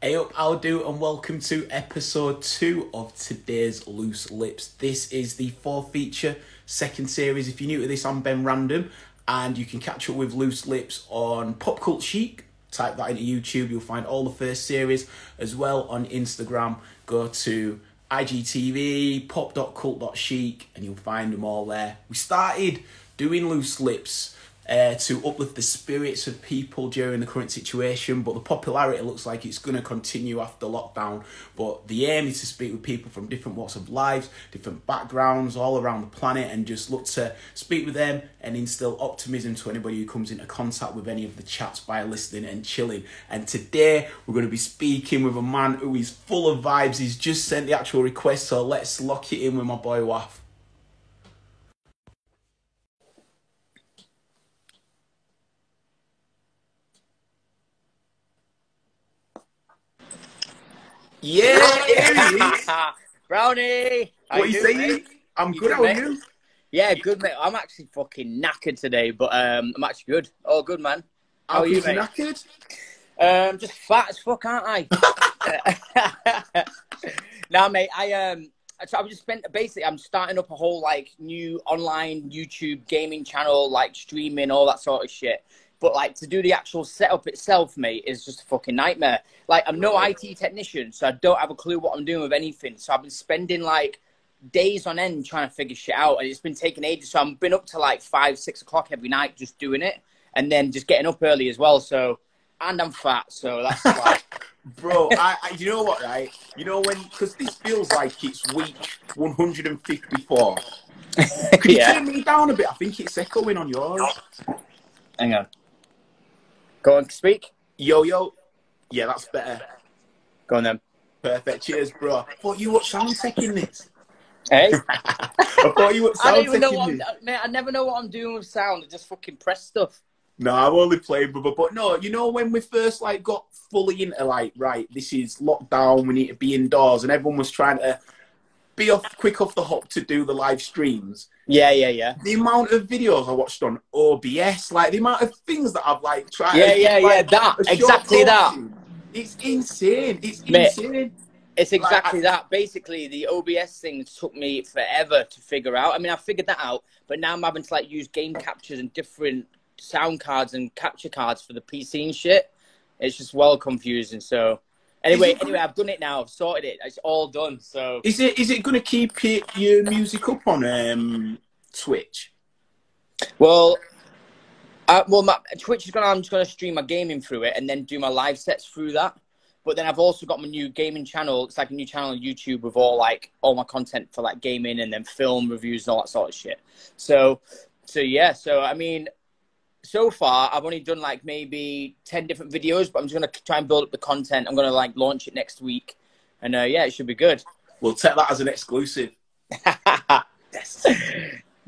Hey up, how do, and welcome to episode 2 of today's Loose Lips. This is the fourth feature, second series. If you're new to this, I'm Ben Random, and you can catch up with Loose Lips on Pop Cult Chic. Type that into YouTube, you'll find all the first series, as well on Instagram. Go to IGTV, pop.cult.chic, and you'll find them all there. We started doing Loose Lips to uplift the spirits of people during the current situation, but the popularity looks like it's going to continue after lockdown. But the aim is to speak with people from different walks of lives, different backgrounds, all around the planet, and just look to speak with them and instill optimism to anybody who comes into contact with any of the chats by listening and chilling. And today we're going to be speaking with a man who is full of vibes. He's just sent the actual request, so let's lock it in with my boy wAFF. Yeah, here he is. Brownie! What are you saying? Mate? I'm good, how are you? Yeah, good, mate. I'm actually fucking knackered today, but I'm actually good. All good, man. How are you, mate? Knackered? Just fat as fuck, aren't I? Nah, mate, I've just spent, basically, I'm starting up a whole, like, new online YouTube gaming channel, like, streaming, all that sort of shit. But, like, to do the actual setup itself, mate, is just a fucking nightmare. Like, I'm no IT technician, so I don't have a clue what I'm doing with anything. So I've been spending, like, days on end trying to figure shit out. And it's been taking ages. So I've been up to, like, 5, 6 o'clock every night just doing it. And then just getting up early as well. So, and I'm fat. So that's like... Bro, you know what, right? You know when... Because this feels like it's week 154. Could you turn me down a bit? I think it's echoing on yours. Hang on. Go on, speak. Yo, yo. Yeah, that's better. Go on then. Perfect. Cheers, bro. I thought you were sound taking this. Hey? I thought you were sound I don't even know this. Mate, I never know what I'm doing with sound. I just fucking press stuff. No, I'm only playing, brother. But no, you know when we first, like, got fully into, like, right, this is lockdown, we need to be indoors, and everyone was trying to be quick off the hop to do the live streams. Yeah. The amount of videos I watched on OBS, like the amount of things that I've like tried. Exactly that. It's insane. It's insane. It's exactly that. Basically, the OBS thing took me forever to figure out. I mean, I figured that out, but now I'm having to like use game captures and different sound cards and capture cards for the PC and shit. It's just well confusing. So. Anyway, I've done it now. I've sorted it. It's all done. So is it going to keep your music up on Twitch? Well, my Twitch is I'm just gonna stream my gaming through it and then do my live sets through that. But then I've also got my new gaming channel. It's like a new channel on YouTube with all my content for like gaming and then film reviews and all that sort of shit. So yeah. So I mean. So far, I've only done like maybe 10 different videos, but I'm just going to try and build up the content. I'm going to like launch it next week. And yeah, it should be good. We'll take that as an exclusive. Yes.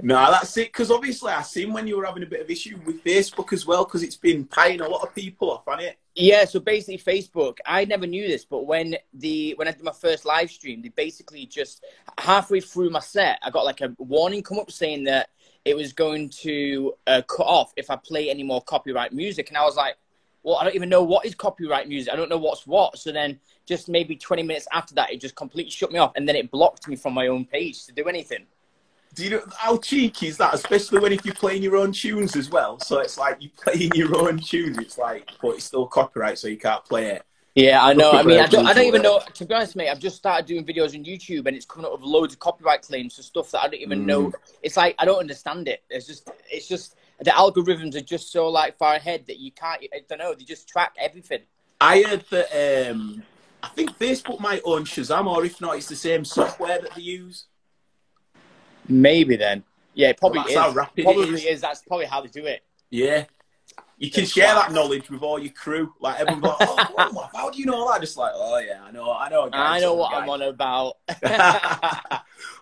No, that's it. Because obviously I've seen when you were having a bit of issue with Facebook as well, because it's been paying a lot of people off, hasn't it? Yeah, so basically Facebook, I never knew this, but when I did my first live stream, they basically just halfway through my set, I got like a warning come up saying that it was going to cut off if I play any more copyright music. And I was like, well, I don't even know what is copyright music. I don't know what's what. So then just maybe 20 minutes after that, it just completely shut me off. And then it blocked me from my own page to do anything. Do you know how cheeky is that? Especially when if you're playing your own tunes as well. So it's like you playing your own tunes. It's like, but it's still copyright, so you can't play it. Yeah, I know. I mean, I don't even know. To be honest, mate, I've just started doing videos on YouTube, and it's coming up with loads of copyright claims for stuff that I don't even know. It's like I don't understand it. It's just the algorithms are just so like far ahead that you can't. I don't know. They just track everything. I heard that. I think Facebook might own Shazam, or if not, it's the same software that they use. Maybe then. Yeah, it probably is. How rapid probably is. That's probably how they do it. Yeah. You can share that knowledge with all your crew. Like everyone goes, oh, how do you know that? Just like, oh yeah, I know. I know what I'm on about.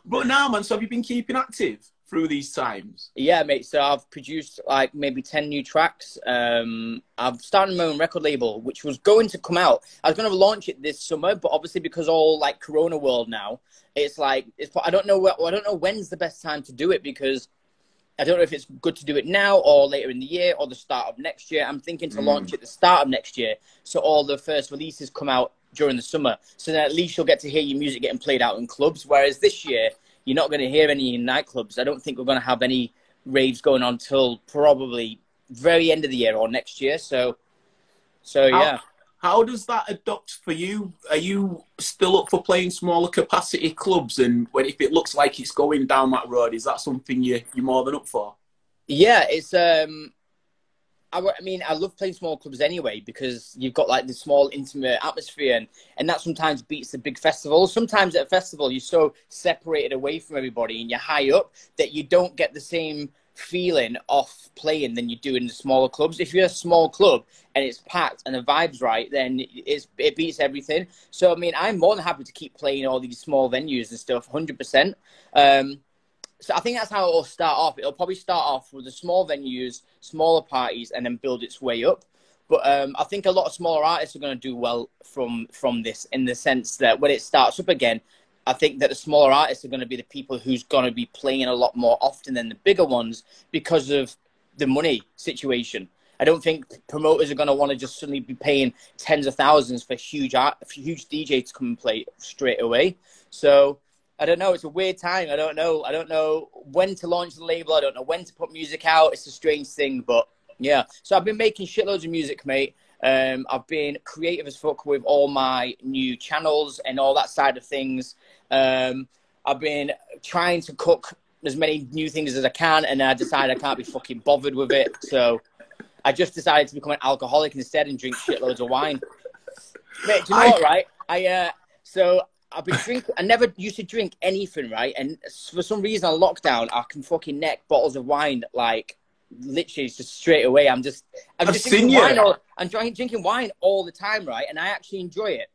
But now, man, so have you been keeping active through these times? Yeah, mate. So I've produced like maybe 10 new tracks. I've started my own record label, which was going to come out. I was going to launch it this summer, but obviously because all like Corona world now, it's like I don't know when's the best time to do it because I don't know if it's good to do it now or later in the year or the start of next year. I'm thinking to launch it the start of next year, so all the first releases come out during the summer. So then at least you'll get to hear your music getting played out in clubs. Whereas this year, you're not going to hear any in nightclubs. I don't think we're going to have any raves going on till probably very end of the year or next year. So yeah. How does that adopt for you? Are you still up for playing smaller capacity clubs? And if it looks like it's going down that road, is that something you're more than up for? Yeah, it's I mean, I love playing small clubs anyway, because you've got like the small intimate atmosphere, and that sometimes beats the big festivals. Sometimes at a festival you're so separated away from everybody and you're high up that you don't get the same feeling off playing than you do in the smaller clubs. If you're a small club and it's packed and the vibe's right, then it beats everything. So I mean, I'm more than happy to keep playing all these small venues and stuff, 100%. So I think that's how it'll start off. It'll probably start off with the small venues, smaller parties, and then build its way up. But I think a lot of smaller artists are going to do well from this, in the sense that when it starts up again, I think that the smaller artists are going to be the people who's going to be playing a lot more often than the bigger ones because of the money situation. I don't think promoters are going to want to just suddenly be paying tens of thousands for huge DJ to come and play straight away. So I don't know. It's a weird time. I don't know when to launch the label. I don't know when to put music out. It's a strange thing, but yeah. So I've been making shitloads of music, mate. I've been creative as fuck with all my new channels and all that side of things. I've been trying to cook as many new things as I can, and I decided I can't be fucking bothered with it. So I just decided to become an alcoholic instead and drink shitloads of wine. Mate, do you know what, right? So I've been drinking. I never used to drink anything, right? And for some reason on lockdown, I can fucking neck bottles of wine, like literally just straight away. I'm just drinking wine. I'm drinking wine all the time, right? And I actually enjoy it.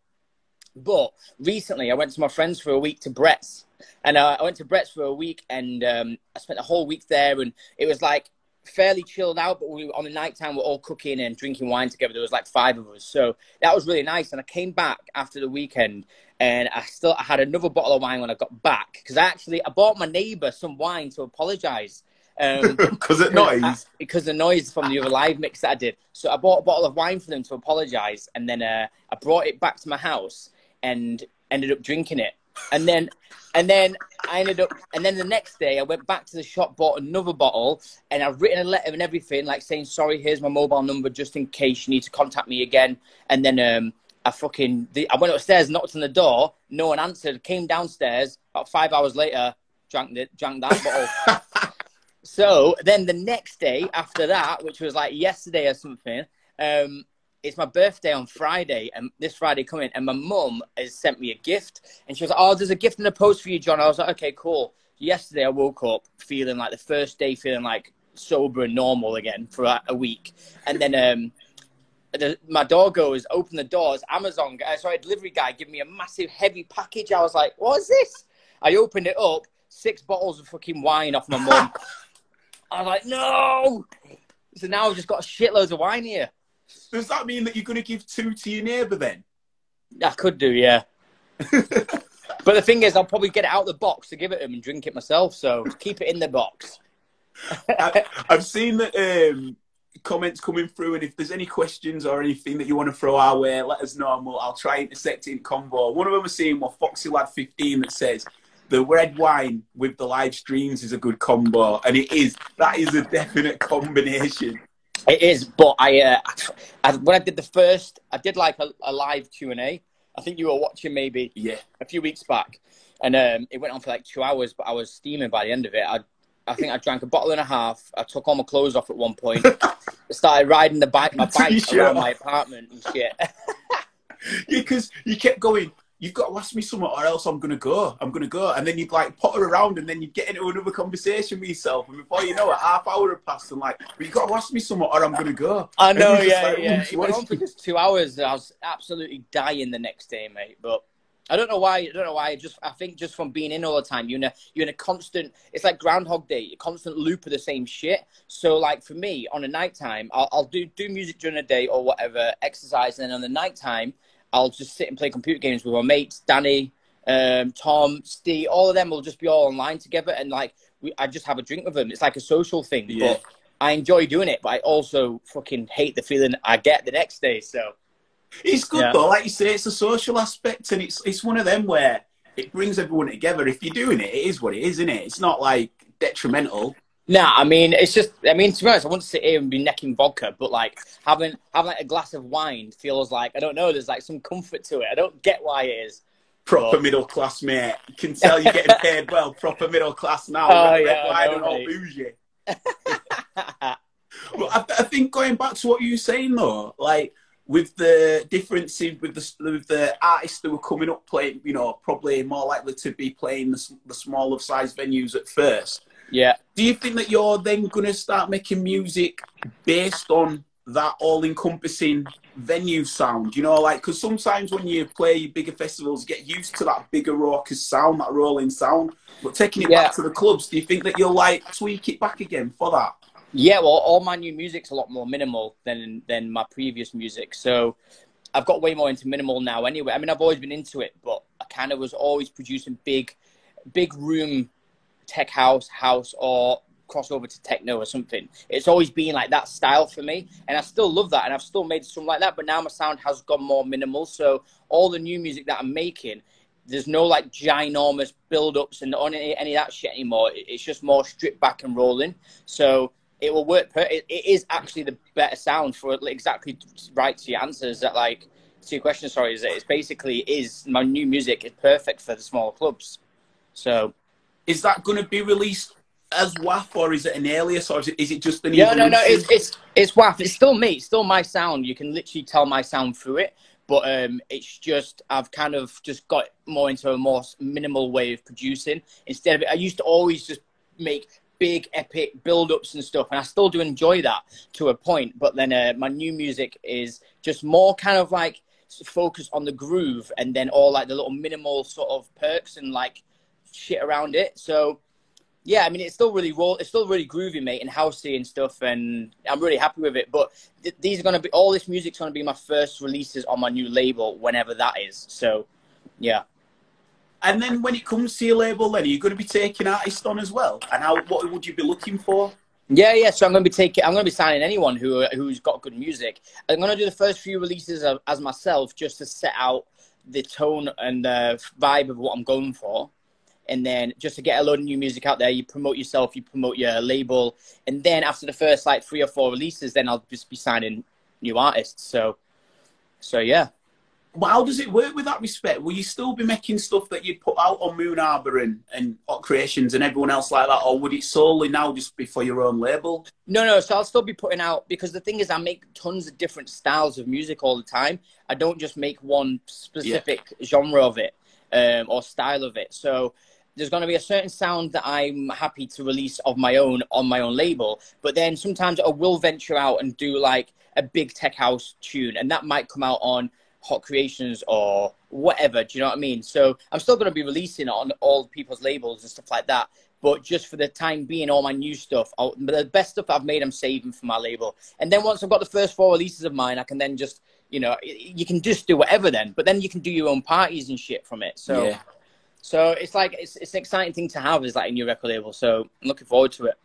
But recently, I went to my friends for a week to Brett's, and I went to Brett's for a week, and I spent the whole week there, and it was like fairly chilled out. But on the night time, we're all cooking and drinking wine together. There was like 5 of us, so that was really nice. And I came back after the weekend, and I had another bottle of wine when I got back, because I bought my neighbour some wine to apologise. Because of noise? Because the noise from the other live mix that I did. So I bought a bottle of wine for them to apologise, and then I brought it back to my house and ended up drinking it. And then the next day I went back to the shop, bought another bottle, and I've written a letter and everything, like saying, sorry, here's my mobile number just in case you need to contact me again. And then I went upstairs, knocked on the door, no one answered, came downstairs, about 5 hours later, drank that bottle. So then the next day after that, which was like yesterday or something, it's my birthday on Friday, and this Friday coming, and my mum has sent me a gift, and she was like, oh, there's a gift in the post for you, John. I was like, okay, cool. Yesterday I woke up feeling like the first day, feeling like sober and normal again for a week. And then my door goes, open the doors, delivery guy give me a massive heavy package. I was like, what is this? I opened it up, 6 bottles of fucking wine off my mum. I was like, no! So now I've just got shitloads of wine here. Does that mean that you're going to give 2 to your neighbour then? I could do, yeah. But the thing is, I'll probably get it out of the box to give it to him and drink it myself, so keep it in the box. I've seen that comments coming through, and if there's any questions or anything that you want to throw our way, let us know, and I'll try and intersect it in convo. One of them was seeing Foxy Lad 15 that says, the red wine with the live streams is a good combo, and it is. That is a definite combination. It is, but when I did I did like a live Q&A. I think you were watching maybe a few weeks back, and it went on for like 2 hours, but I was steaming by the end of it. I think I drank a bottle and a half. I took all my clothes off at one point. Started riding my bike around my apartment and shit. Yeah, because you kept going, you've got to ask me something or else I'm going to go. And then you'd like potter around, and then you'd get into another conversation with yourself. And before you know it, half hour had passed, and like, but you've got to ask me something or I'm going to go. I know, yeah. It went on for just 2 hours. I was absolutely dying the next day, mate. But I don't know why. I think just from being in all the time, you're in a constant, it's like Groundhog Day, a constant loop of the same shit. So like for me, on a nighttime, I'll do music during the day or whatever, exercise. And then on the nighttime, I'll just sit and play computer games with my mates, Danny, Tom, Steve, all of them will just be all online together. And like, I just have a drink with them. It's like a social thing. Yeah. But I enjoy doing it, but I also fucking hate the feeling I get the next day. So it's good though, like you say, it's a social aspect, and it's one of them where it brings everyone together. If you're doing it, it is what it is, isn't it? It's not like detrimental. Nah, I mean, it's just, I mean, to be honest, I wouldn't sit here and be necking vodka, but like having like a glass of wine feels like, I don't know, there's like some comfort to it. I don't get why it is. Proper middle class, mate. You can tell you're getting paid well. Proper middle class now. Oh, yeah, wine and all bougie. Well, I think going back to what you were saying though, like with the differences with the artists that were coming up playing, you know, probably more likely to be playing the smaller size venues at first. Yeah. Do you think that you're then going to start making music based on that all-encompassing venue sound? You know, like, because sometimes when you play bigger festivals, you get used to that bigger raucous sound, that rolling sound. But taking it back to the clubs, do you think that you'll, like, tweak it back again for that? Yeah, well, all my new music's a lot more minimal than my previous music. So I've got way more into minimal now anyway. I mean, I've always been into it, but I kind of was always producing big room tech house, or crossover to techno or something. It's always been like that style for me, and I still love that, and I've still made something like that, but now my sound has gone more minimal. So all the new music that I'm making, there's no like ginormous build-ups and any of that shit anymore. It's just more stripped back and rolling. So it will work. It is actually the better sound for exactly right to your answers. That like to your question, sorry, is that it's basically my new music is perfect for the smaller clubs. So is that going to be released as wAFF, or is it an alias, or is it just an evolution? No, it's wAFF. It's still me. It's still my sound. You can literally tell my sound through it. But it's just, I've kind of just got more into a more minimal way of producing. Instead of it, I used to always just make big, epic build-ups and stuff, and I still do enjoy that to a point. But then my new music is just more kind of like focused on the groove, and then all like the little minimal sort of perks and like shit around it. So yeah, I mean, it's still really groovy, mate, and housey and stuff, and I'm really happy with it. But these are going to be, all this music's going to be my first releases on my new label, whenever that is. So yeah. And then when it comes to your label, then are you going to be taking artists on as well? And what would you be looking for? Yeah. So I'm going to be signing anyone who's got good music. I'm going to do the first few releases as myself, just to set out the tone and the vibe of what I'm going for. And then just to get a load of new music out there, you promote yourself, you promote your label. And then after the first like 3 or 4 releases, then I'll just be signing new artists. So yeah. Well, how does it work with that respect? Will you still be making stuff that you'd put out on Moon Harbour and Hot Creations and everyone else like that? Or would it solely now just be for your own label? No. So I'll still be putting out, because the thing is I make tons of different styles of music all the time. I don't just make one specific genre of it or style of it. So there's going to be a certain sound that I'm happy to release of my own on my own label. But then sometimes I will venture out and do like a big tech house tune, and that might come out on Hot Creations or whatever. Do you know what I mean? So I'm still going to be releasing on all people's labels and stuff like that. But just for the time being, all my new stuff, the best stuff I've made, I'm saving for my label. And then once I've got the first 4 releases of mine, I can then just, you know, you can just do whatever then. But then you can do your own parties and shit from it. So. Yeah. So it's like, it's an exciting thing to have, is like a new record label. So I'm looking forward to it.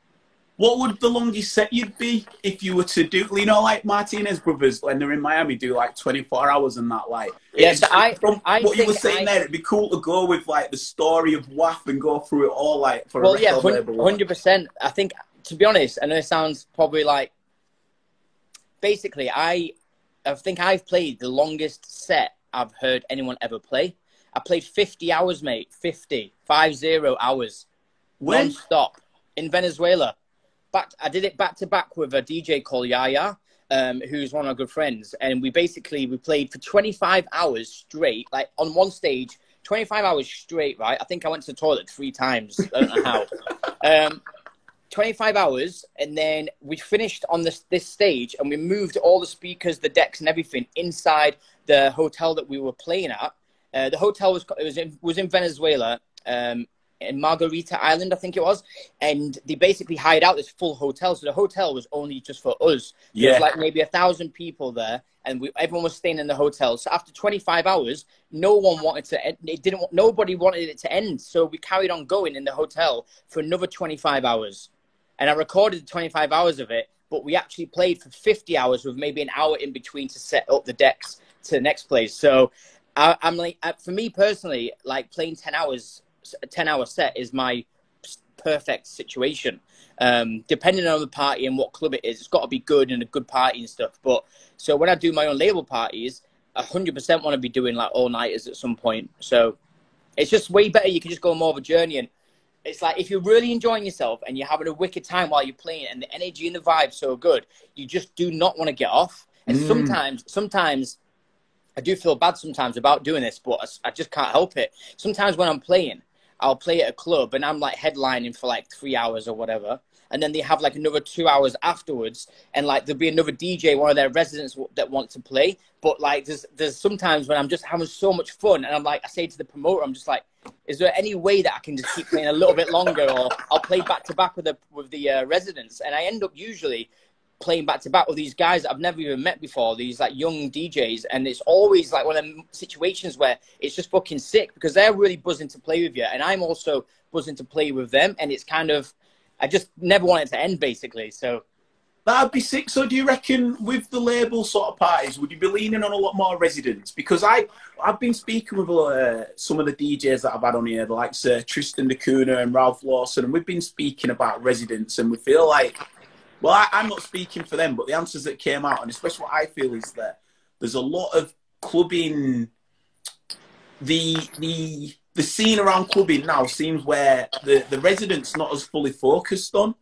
What would the longest set you'd be if you were to do, you know, like Martinez Brothers, when they're in Miami, do like 24 hours and that, like. Yes, what you were saying there, it'd be cool to go with like the story of wAFF and go through it all like for a record label. 100%. I think, to be honest, I know it sounds probably like, basically, I think I've played the longest set I've heard anyone ever play. I played 50 hours, mate. 50 hours. When? Non-stop. In Venezuela. I did it back to back with a DJ called Yaya, who's one of my good friends. And we played for 25 hours straight, like on one stage, 25 hours straight, right? I think I went to the toilet 3 times. I don't know how. 25 hours. And then we finished on this stage, and we moved all the speakers, the decks and everything inside the hotel that we were playing at. The hotel was in Venezuela. in Margarita Island, I think it was, and they basically hired out this full hotel. So the hotel was only just for us. There was like maybe 1,000 people there, and everyone was staying in the hotel. So after 25 hours, nobody wanted it to end. So we carried on going in the hotel for another 25 hours, and I recorded 25 hours of it. But we actually played for 50 hours with maybe an hour in between to set up the decks to the next place. So I'm like, for me personally, like playing 10 hours, a 10-hour set is my perfect situation. Depending on the party and what club it is, it's got to be good and a good party and stuff. But so when I do my own label parties, 100% want to be doing like all-nighters at some point. So it's just way better. You can just go on more of a journey. And it's like, if you're really enjoying yourself and you're having a wicked time while you're playing and the energy and the vibe's so good, you just do not want to get off. And sometimes I do feel bad sometimes about doing this, but I just can't help it. Sometimes when I'm playing, I'll play at a club and I'm like headlining for like 3 hours or whatever. And then they have like another 2 hours afterwards. And like, there'll be another DJ, one of their residents that wants to play. But like, there's sometimes when I'm just having so much fun. And I'm like, I say to the promoter, I'm just like, is there any way that I can just keep playing a little bit longer? Or I'll play back to back with the residents. And I end up usually playing back to back with these guys that I've never even met before, these like young DJs. And it's always like one of them situations where it's just fucking sick because they're really buzzing to play with you. And I'm also buzzing to play with them. And it's kind of, I just never want it to end, basically. So that'd be sick. So do you reckon with the label sort of parties, would you be leaning on a lot more residents? Because I've been speaking with some of the DJs that I've had on here, like Tristan da Cunha and Ralph Lawson, and we've been speaking about residents, and we feel like, well, I'm not speaking for them, but the answers that came out, and especially what I feel is that there's a lot of clubbing, the scene around clubbing now seems where the residents not as fully focused on.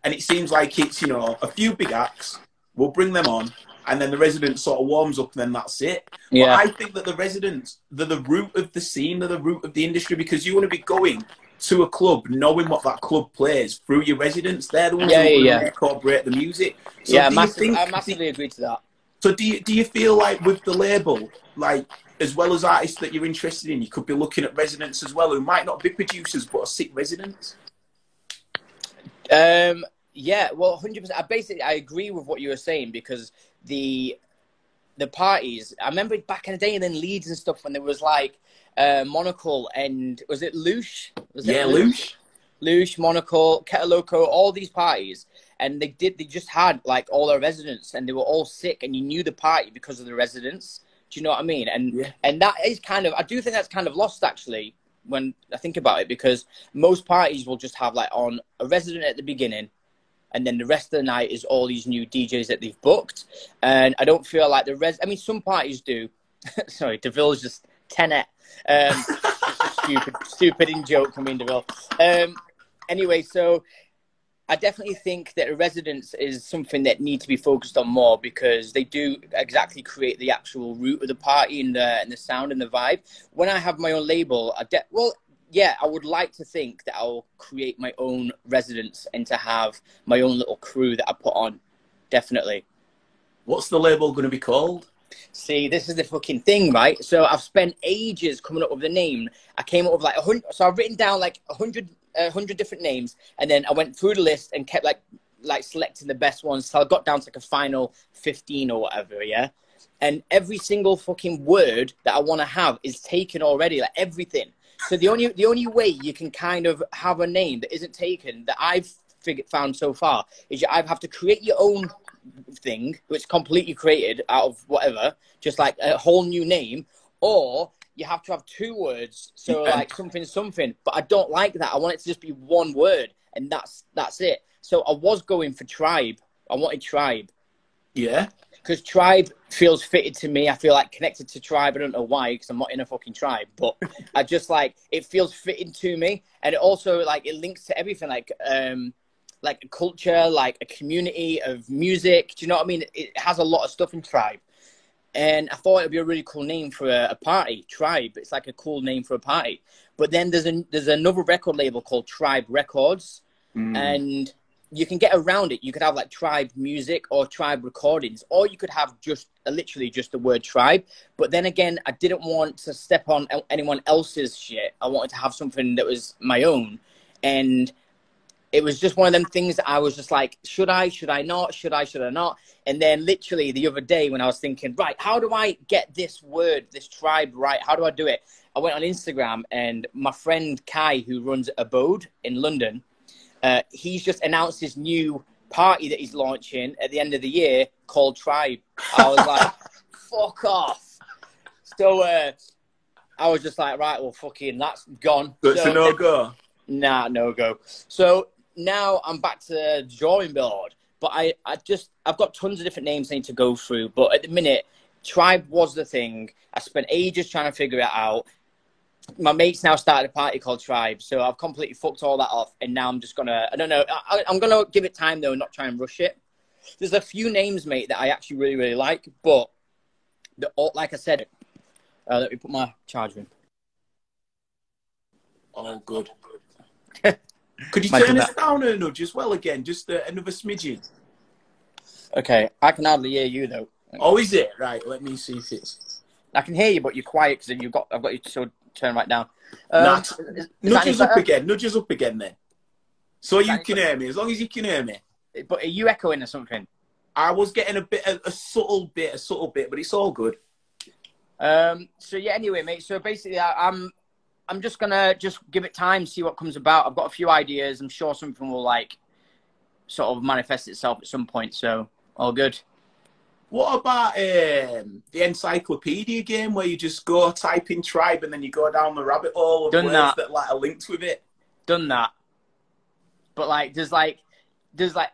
And it seems like it's, you know, a few big acts, we'll bring them on, and then the resident sort of warms up and then that's it. Yeah. But I think that the residents, they're the root of the scene, they're the root of the industry, because you want to be going to a club knowing what that club plays through your residents. They're the ones who incorporate the music. So I massively agree to that. So do you feel like with the label, like, as well as artists that you're interested in, you could be looking at residents as well who might not be producers but are sick residents? Yeah, well, 100%. I agree with what you were saying, because the parties, I remember back in the day and then Leeds and stuff when there was like Monocle and was it Loosh? Loosh, Monocle, Kettle Loco, all these parties. And they just had like all their residents and they were all sick and you knew the party because of the residents. Do you know what I mean? And that is kind of, I do think that's kind of lost actually when I think about it, because most parties will just have like on a resident at the beginning, and then the rest of the night is all these new DJs that they've booked. And I don't feel like I mean, some parties do. Sorry, DeVille's just 10-et. Stupid in joke. I mean, DeVille. Anyway, so I definitely think that residence is something that needs to be focused on more, because they do exactly create the actual root of the party and the sound and the vibe. When I have my own label, I would like to think that I'll create my own residence and to have my own little crew that I put on. Definitely. What's the label going to be called? See, this is the fucking thing, right? So I've spent ages coming up with the name. I came up with like 100. So I've written down like 100 different names, and then I went through the list and kept like selecting the best ones. So I got down to like a final 15 or whatever, yeah? And every single fucking word that I want to have is taken already, like everything. So the only way you can kind of have a name that isn't taken that I've found so far is you either have to create your own thing, which completely created out of whatever, just like a whole new name, or you have to have 2 words. So like something, but I don't like that. I want it to just be one word, and that's it. So I was going for Tribe. I wanted Tribe. Yeah. Because Tribe feels fitted to me. I feel like connected to Tribe. I don't know why, because I'm not in a fucking tribe. But I just like, it feels fitting to me. And it also, like, it links to everything, like a culture, like a community of music. Do you know what I mean? It has a lot of stuff in Tribe. And I thought it would be a really cool name for a party, Tribe. It's like a cool name for a party. But then there's another record label called Tribe Records. And you can get around it. You could have like tribe music or tribe recordings, or you could have just literally just the word tribe. But then again, I didn't want to step on anyone else's shit. I wanted to have something that was my own. And it was just one of them things that I was just like, should I not? Should I not? And then literally the other day when I was thinking, right, how do I get this word, this tribe right? How do I do it? I went on Instagram, and my friend Kai, who runs Abode in London, he's just announced his new party that he's launching at the end of the year called Tribe. I was like, fuck off. So I was just like, right, well, fucking, that's gone. That's a no-go. Nah, no-go. So now I'm back to the drawing board. But I've got tons of different names I need to go through. But at the minute, Tribe was the thing. I spent ages trying to figure it out. My mates now started a party called Tribe, so I've completely fucked all that off, and now I'm just gonna, I don't know, I'm gonna give it time though, and not try and rush it. There's a few names, mate, that I actually really, really like, but like I said, let me put my charger in. Oh, good. Could you turn this down a nudge as well again, just another smidgen? Okay, I can hardly hear you though. Oh, is it? Right, let me see if it's... I can hear you, but you're quiet because I've got you to turn right down. Nudges up again then. So you can hear me, as long as you can hear me. But are you echoing or something? I was getting a subtle bit, but it's all good. So yeah, anyway, mate, so basically I'm just gonna give it time, see what comes about. I've got a few ideas. I'm sure something will like sort of manifest itself at some point, so all good. What about the encyclopedia game where you just go type in tribe and then you go down the rabbit hole of words that like are linked with it? Done that. But like, there's like,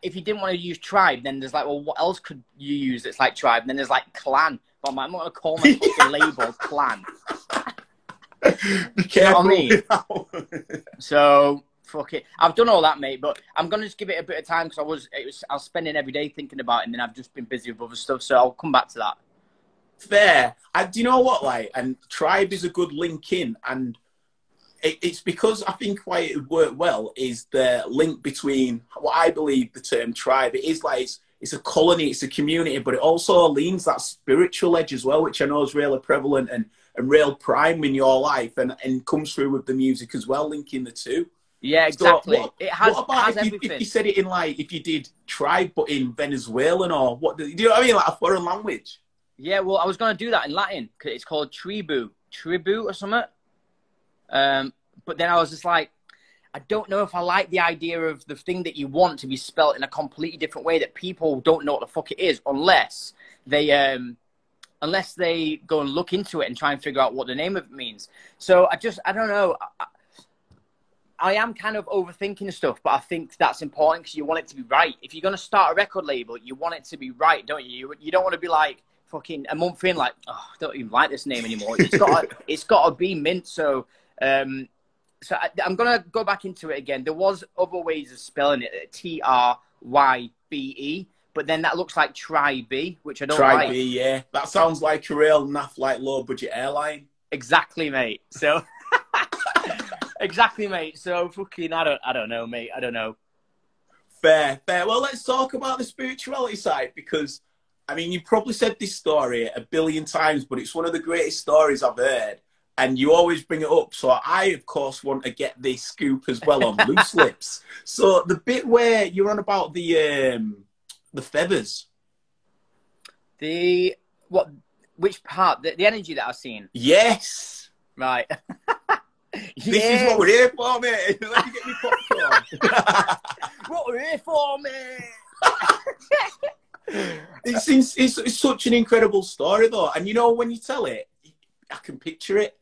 if you didn't want to use tribe, then there's like, well, what else could you use that's like tribe? And then there's like clan. But I'm not going to call my fucking label clan. Be careful. You know what I mean? So, fuck it. I've done all that, mate, but I'm going to just give it a bit of time because I was spending every day thinking about it, and then I've just been busy with other stuff, so I'll come back to that. Fair. And do you know what, like, and tribe is a good link in, and it's because I think why it would work well is the link between what I believe the term tribe, it is like, it's a colony, it's a community, but it also leans that spiritual edge as well, which I know is really prevalent and real prime in your life, and comes through with the music as well, linking the two. Yeah, exactly. So what about if you said it in like, if you did tribe but in Venezuelan or what, do you know what I mean, like a foreign language? Yeah, well, I was going to do that in Latin because it's called tribu or something. But then I was just like, I don't know if I like the idea of the thing that you want to be spelt in a completely different way that people don't know what the fuck it is unless they go and look into it and try and figure out what the name of it means. So I don't know. I am kind of overthinking stuff, but I think that's important because you want it to be right. If you're going to start a record label, you want it to be right, don't you? You don't want to be like fucking a month in, like, oh, I don't even like this name anymore. It's got to be mint. So, I'm going to go back into it again. There was other ways of spelling it, Trybe, but then that looks like Tribe, which I don't like. Tribe, yeah. That sounds like a real naff, like low-budget airline. Exactly, mate. So... Exactly, mate. So fucking, I don't know, mate. I don't know. Fair. Well, let's talk about the spirituality side because, I mean, you've probably said this story a billion times, but it's one of the greatest stories I've heard, and you always bring it up. So I, of course, want to get this scoop as well on Loose Lips. So the bit where you're on about the feathers. Which part? The energy that I've seen. Yes. Right. This is what we're here for, mate. Let me get me popcorn. What we're here for, mate. It's such an incredible story, though. And you know, when you tell it, I can picture it.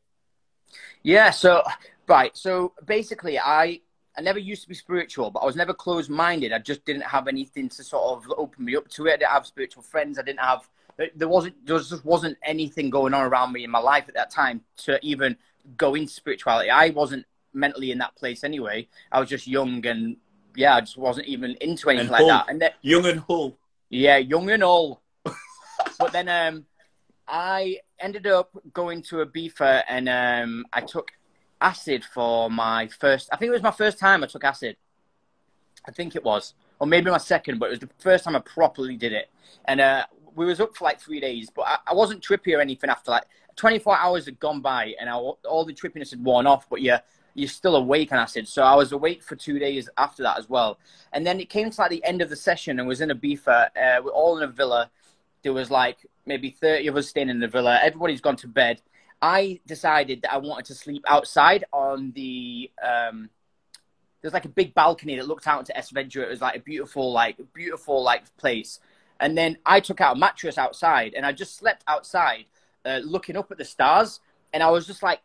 Yeah, so, right. So basically, I never used to be spiritual, but I was never closed-minded. I just didn't have anything to sort of open me up to it. I didn't have spiritual friends. I didn't have... There just wasn't anything going on around me in my life at that time to even... go into spirituality. I wasn't mentally in that place anyway. I was just young and yeah, I just wasn't even into anything like that. And then, young and hull. Yeah, young and all. But then I ended up going to Ibiza and I took acid for my first. I think it was my first time I took acid. I think it was. or maybe my second, but it was the first time I properly did it. And we was up for like 3 days, but I wasn't trippy or anything after like 24 hours had gone by and all the trippiness had worn off, but you're still awake on acid. So I was awake for 2 days after that as well. And then it came to like the end of the session and was in a beefer. We're all in a villa. There was like maybe 30 of us staying in the villa. Everybody's gone to bed. I decided that I wanted to sleep outside on the, there's like a big balcony that looked out into Esvedra. It was like a beautiful place. And then I took out a mattress outside and I just slept outside, looking up at the stars. And I was just like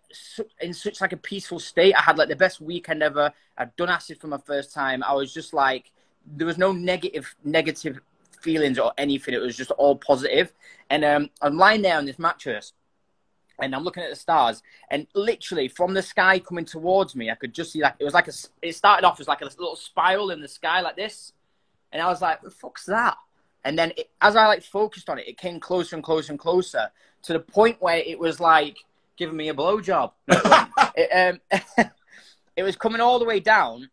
in such like a peaceful state. I had like the best weekend ever. I'd done acid for my first time. I was just like, there was no negative feelings or anything. It was just all positive. And I'm lying there on this mattress and I'm looking at the stars, and literally from the sky coming towards me, I could just see like, it started off as like a little spiral in the sky like this. And I was like, what the fuck's that? And then as I like focused on it, it came closer and closer and closer to the point where it was like giving me a blowjob. It was coming all the way down.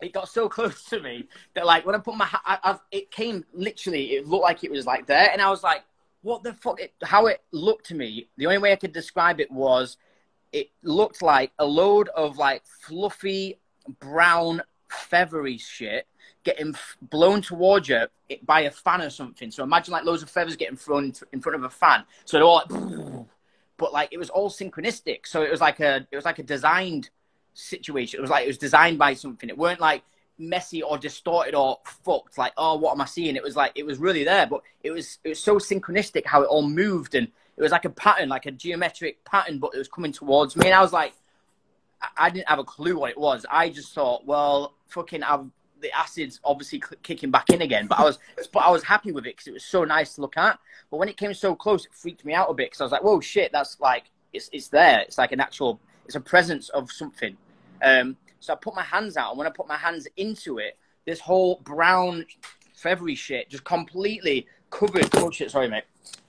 It got so close to me that like when I put it came literally, it looked like it was like there. And I was like, what the fuck? How it looked to me, the only way I could describe it was it looked like a load of like fluffy, brown, feathery shit getting blown towards you by a fan or something. So imagine like loads of feathers getting thrown in front of a fan. So they're all like, but like it was all synchronistic. So it was like a designed situation. It was designed by something. It weren't like messy or distorted or fucked. Like, oh, what am I seeing? It was like, it was really there, but it was so synchronistic how it all moved, and it was like a pattern, like a geometric pattern, but it was coming towards me. And I was like, I didn't have a clue what it was. I just thought, well, fucking the acid's obviously kicking back in again, but I was happy with it because it was so nice to look at. But when it came so close, it freaked me out a bit because I was like, whoa, shit, that's like, it's there. It's like it's a presence of something. So I put my hands out, and when I put my hands into it, this whole brown feathery shit just completely covered, oh shit, sorry mate.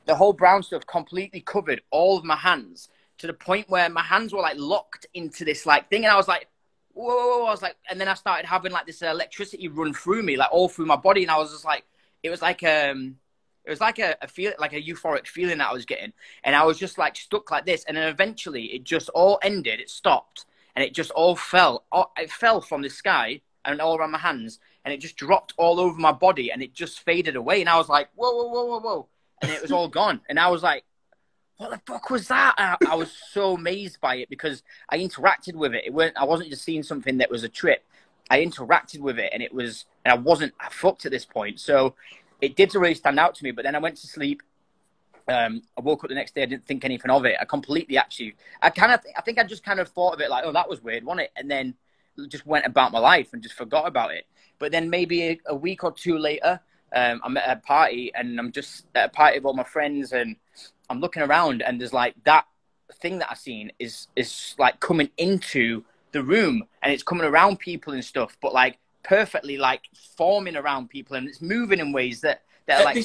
The whole brown stuff completely covered all of my hands to the point where my hands were like locked into this like thing. And I was like, whoa, I was like, and then I started having like this electricity run through me, like all through my body. And I was just like, it was like a feel, like a euphoric feeling that I was getting. And I was just like stuck like this. And then eventually it just all ended. It stopped and it just all fell. It fell from the sky and all around my hands, and it just dropped all over my body and it just faded away. And I was like, whoa. And it was all gone. And I was like, what the fuck was that? I was so amazed by it because I interacted with it. I wasn't just seeing something that was a trip. I interacted with it, and I wasn't fucked at this point. So it did really stand out to me. But then I went to sleep. I woke up the next day. I didn't think anything of it. I think I just kind of thought of it like, oh, that was weird, wasn't it? And then just went about my life and just forgot about it. But then maybe a week or two later, I'm at a party, and I'm just at a party with all my friends, and I'm looking around, and there's like that thing that I've seen is like coming into the room, and it's coming around people and stuff, but like perfectly like forming around people, and it's moving in ways that are like.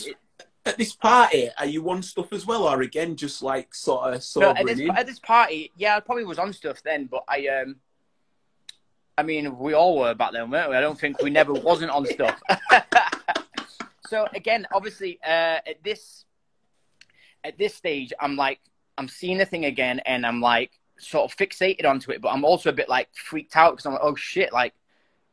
At this party, are you on stuff as well, or again just like sort of sobering in? At this party, yeah, I probably was on stuff then, but I mean, we all were back then, weren't we? I don't think we never wasn't on stuff. So again, obviously, at this stage, I'm seeing the thing again, and I'm like sort of fixated onto it, but I'm also a bit like freaked out because I'm like, oh shit, like,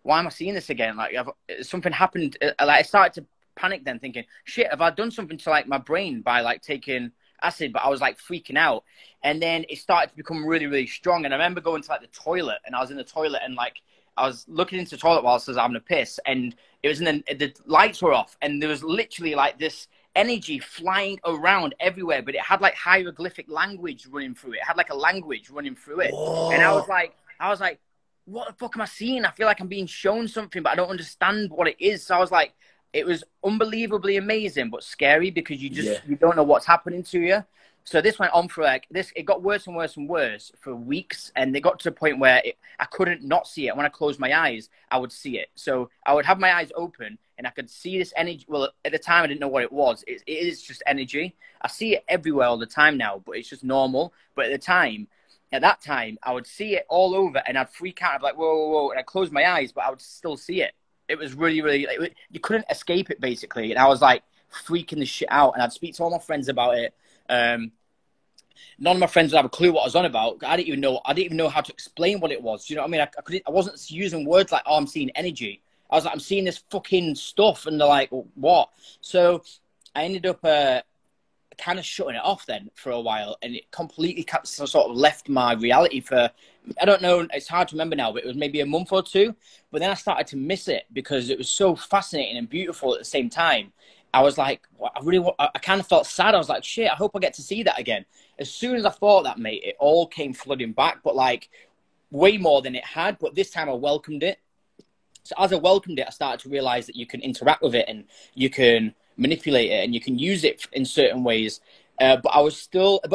why am I seeing this again? Like, something happened. Like, I started to panic then, thinking, shit, have I done something to like my brain by like taking acid? But I was like freaking out, and then it started to become really, really strong. And I remember going to like the toilet, and I was in the toilet, and like I was looking into the toilet whilst I was having a piss, and it was the lights were off, and there was literally like this energy flying around everywhere, but it had like hieroglyphic language running through it. It had like a language running through it. Whoa. And I was like, what the fuck am I seeing? I feel like I'm being shown something, but I don't understand what it is. So I was like, it was unbelievably amazing, but scary because you don't know what's happening to you. So this went on for like it got worse and worse and worse for weeks, and they got to a point where I couldn't not see it. When I closed my eyes, I would see it. So I would have my eyes open, and I could see this energy. Well, at the time, I didn't know what it was. It is just energy. I see it everywhere all the time now, but it's just normal. But at that time, I would see it all over, and I'd freak out. I'd be like, whoa, and I'd close my eyes, but I would still see it. really, really, like, you couldn't escape it basically. And I was like freaking the shit out. And I'd speak to all my friends about it. None of my friends would have a clue what I was on about. I didn't even know how to explain what it was. You know what I mean? I wasn't using words like, oh, I'm seeing energy. I was like, I'm seeing this fucking stuff. And they're like, what? So I ended up kind of shutting it off then for a while. And it completely sort of left my reality for, I don't know, it's hard to remember now, but it was maybe a month or two. But then I started to miss it because it was so fascinating and beautiful at the same time. I was like, I kind of felt sad. I was like, shit, I hope I get to see that again. As soon as I thought that, mate, it all came flooding back, but like way more than it had. But this time I welcomed it. So as I welcomed it, I started to realize that you can interact with it and you can manipulate it and you can use it in certain ways. But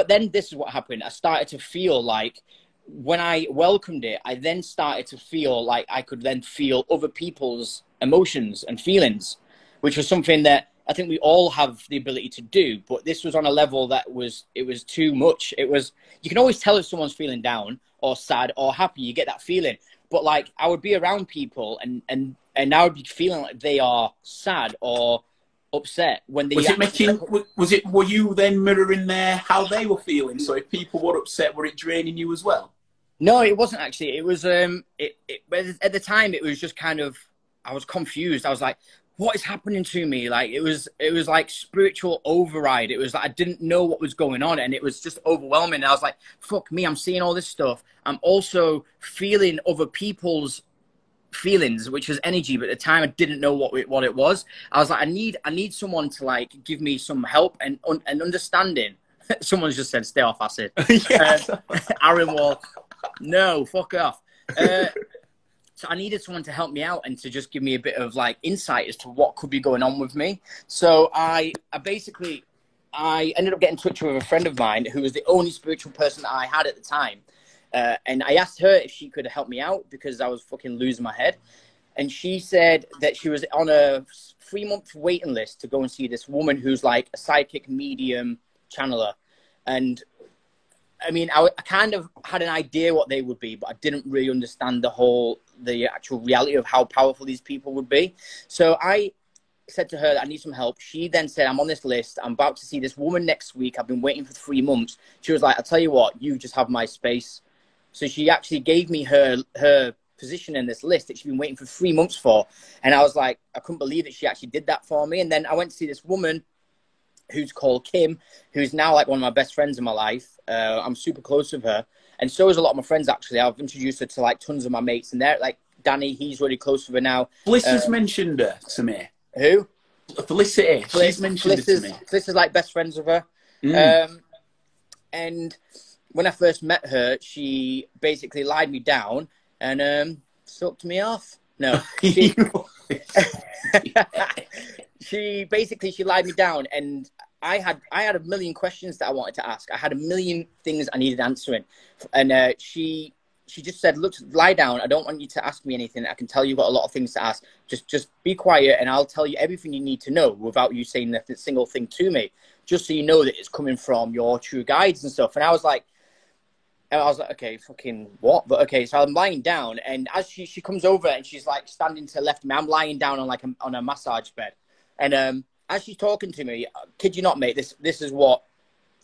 then this is what happened. I started to feel like when I welcomed it, I then started to feel like I could then feel other people's emotions and feelings, which was something that I think we all have the ability to do, but this was on a level that it was too much. You can always tell if someone's feeling down or sad or happy, you get that feeling. But like I would be around people and I would be feeling like they are sad or upset when they were you then mirroring how they were feeling? So if people were upset, were it draining you as well? No, it wasn't actually. It was at the time it was just kind of, I was confused. I was like, what is happening to me? Like it was like spiritual override. It was like I didn't know what was going on, and it was just overwhelming. And I was like, fuck me, I'm seeing all this stuff. I'm also feeling other people's feelings, which was energy, but at the time I didn't know what it was. I was like, I need someone to like give me some help and understanding. Someone's just said, stay off acid. Aaron Wall, no, fuck off. So I needed someone to help me out and to just give me a bit of like insight as to what could be going on with me. So I ended up getting in touch with a friend of mine who was the only spiritual person that I had at the time. And I asked her if she could help me out because I was fucking losing my head. And she said that she was on a 3-month waiting list to go and see this woman who's like a psychic medium channeler. And I mean, I kind of had an idea what they would be, but I didn't really understand the actual reality of how powerful these people would be. So I said to her that I need some help. She then said, I'm on this list. I'm about to see this woman next week. I've been waiting for 3 months. She was like, I'll tell you what, you just have my space. So she actually gave me her position in this list that she'd been waiting for 3 months for. And I was like, I couldn't believe that she actually did that for me. And then I went to see this woman who's called Kim, who's now like one of my best friends in my life. I'm super close with her. And so is a lot of my friends, actually. I've introduced her to like tons of my mates. And they're like, Danny, he's really close with her now. Bliss has mentioned her to me. Who? Felicity. She's mentioned it to me. Felicity is like best friends with her. And when I first met her, she basically lied me down and sucked me off. No. She lied me down, and I had a million questions that I wanted to ask. I had a million things I needed answering, and she just said, "Look, lie down. I don't want you to ask me anything. I can tell you've got a lot of things to ask. Just be quiet, and I'll tell you everything you need to know without you saying a single thing to me, just so you know that it's coming from your true guides and stuff." And I was like, okay, fucking what? But okay, so I'm lying down, and as she comes over and she's like standing to the left of me, I'm lying down on like on a massage bed. And as she's talking to me, kid you not, mate, this was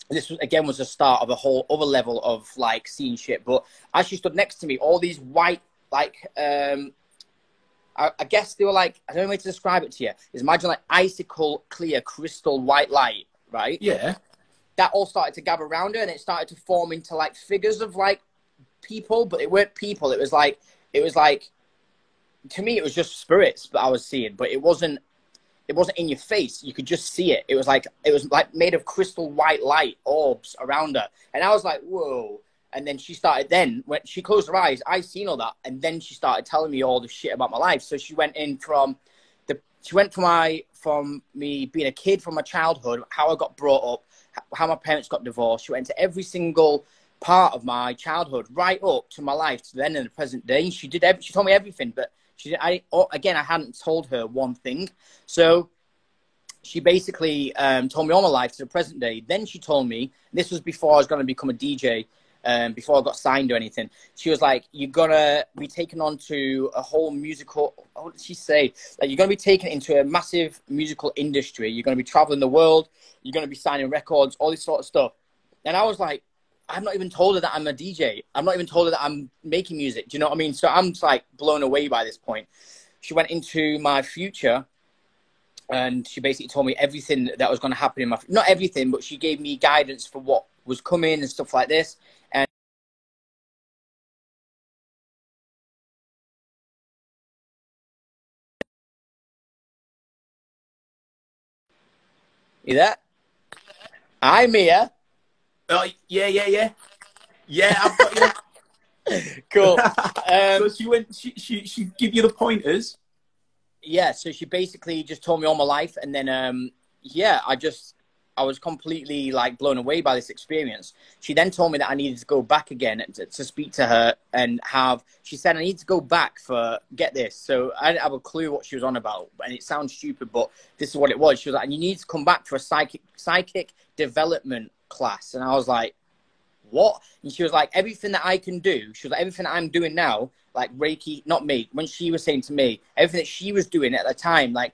the start of a whole other level of like seeing shit. But as she stood next to me, all these white, like, I guess they were like, I don't know how to describe it to you. Is imagine like icicle clear crystal white light, right? Yeah. That all started to gather around her, and it started to form into like figures of like people, but it weren't people. It was like, to me, it was just spirits that I was seeing, but it wasn't in your face. You could just see it. It was like made of crystal white light orbs around her. And I was like, whoa. And then when she closed her eyes, I seen all that. And then she started telling me all the shit about my life. So she went from me being a kid, from my childhood, how I got brought up, how my parents got divorced. She went into every single part of my childhood, right up to my life, to the end of the present day. She told me everything, but I hadn't told her one thing. So she basically told me all my life to the present day. Then she told me, this was before I was going to become a DJ, before I got signed or anything. She was like, you're gonna be taken on to a whole musical, what did she say? Like, you're gonna be taken into a massive musical industry. You're gonna be traveling the world. You're gonna be signing records, all this sort of stuff. And I was like, I've not even told her that I'm a DJ. I'm not even told her that I'm making music. Do you know what I mean? So I'm just like blown away by this point. She went into my future and she basically told me everything that was going to happen in my, not everything, but she gave me guidance for what was coming and stuff like this. And you there? Hi, Mia. Oh, yeah. Yeah, I've got you. Cool. So she give you the pointers? Yeah, so she basically just told me all my life. And then, yeah, I was completely like blown away by this experience. She then told me that I needed to go back again to speak to her and she said I need to go back for, get this. So I didn't have a clue what she was on about. And it sounds stupid, but this is what it was. She was like, and you need to come back for a psychic development class. And I was like, what? And she was like, everything that I can do, she was like, everything that I'm doing now, like Reiki, not me, when she was saying to me, everything that she was doing at the time, like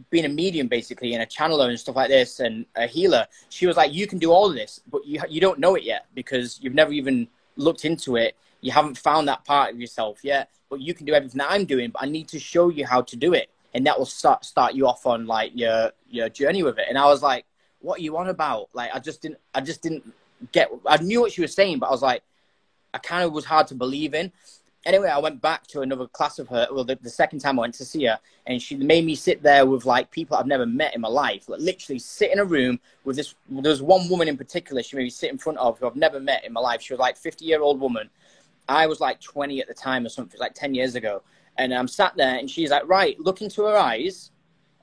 being a medium basically and a channeler and stuff like this and a healer, she was like, you can do all of this, but you don't know it yet because you've never even looked into it. You haven't found that part of yourself yet, but you can do everything that I'm doing, but I need to show you how to do it. And that will start you off on like your journey with it. And I was like, what are you on about? Like, I just didn't get, I knew what she was saying, but I was like, I kind of was hard to believe in. Anyway, I went back to another class of her. Well, the second time I went to see her, and she made me sit there with like people I've never met in my life. Like, literally sit in a room with this. There was one woman in particular she made me sit in front of who I've never met in my life. She was like 50-year-old woman. I was like 20 at the time or something, like 10 years ago. And I'm sat there, and she's like, right, look into her eyes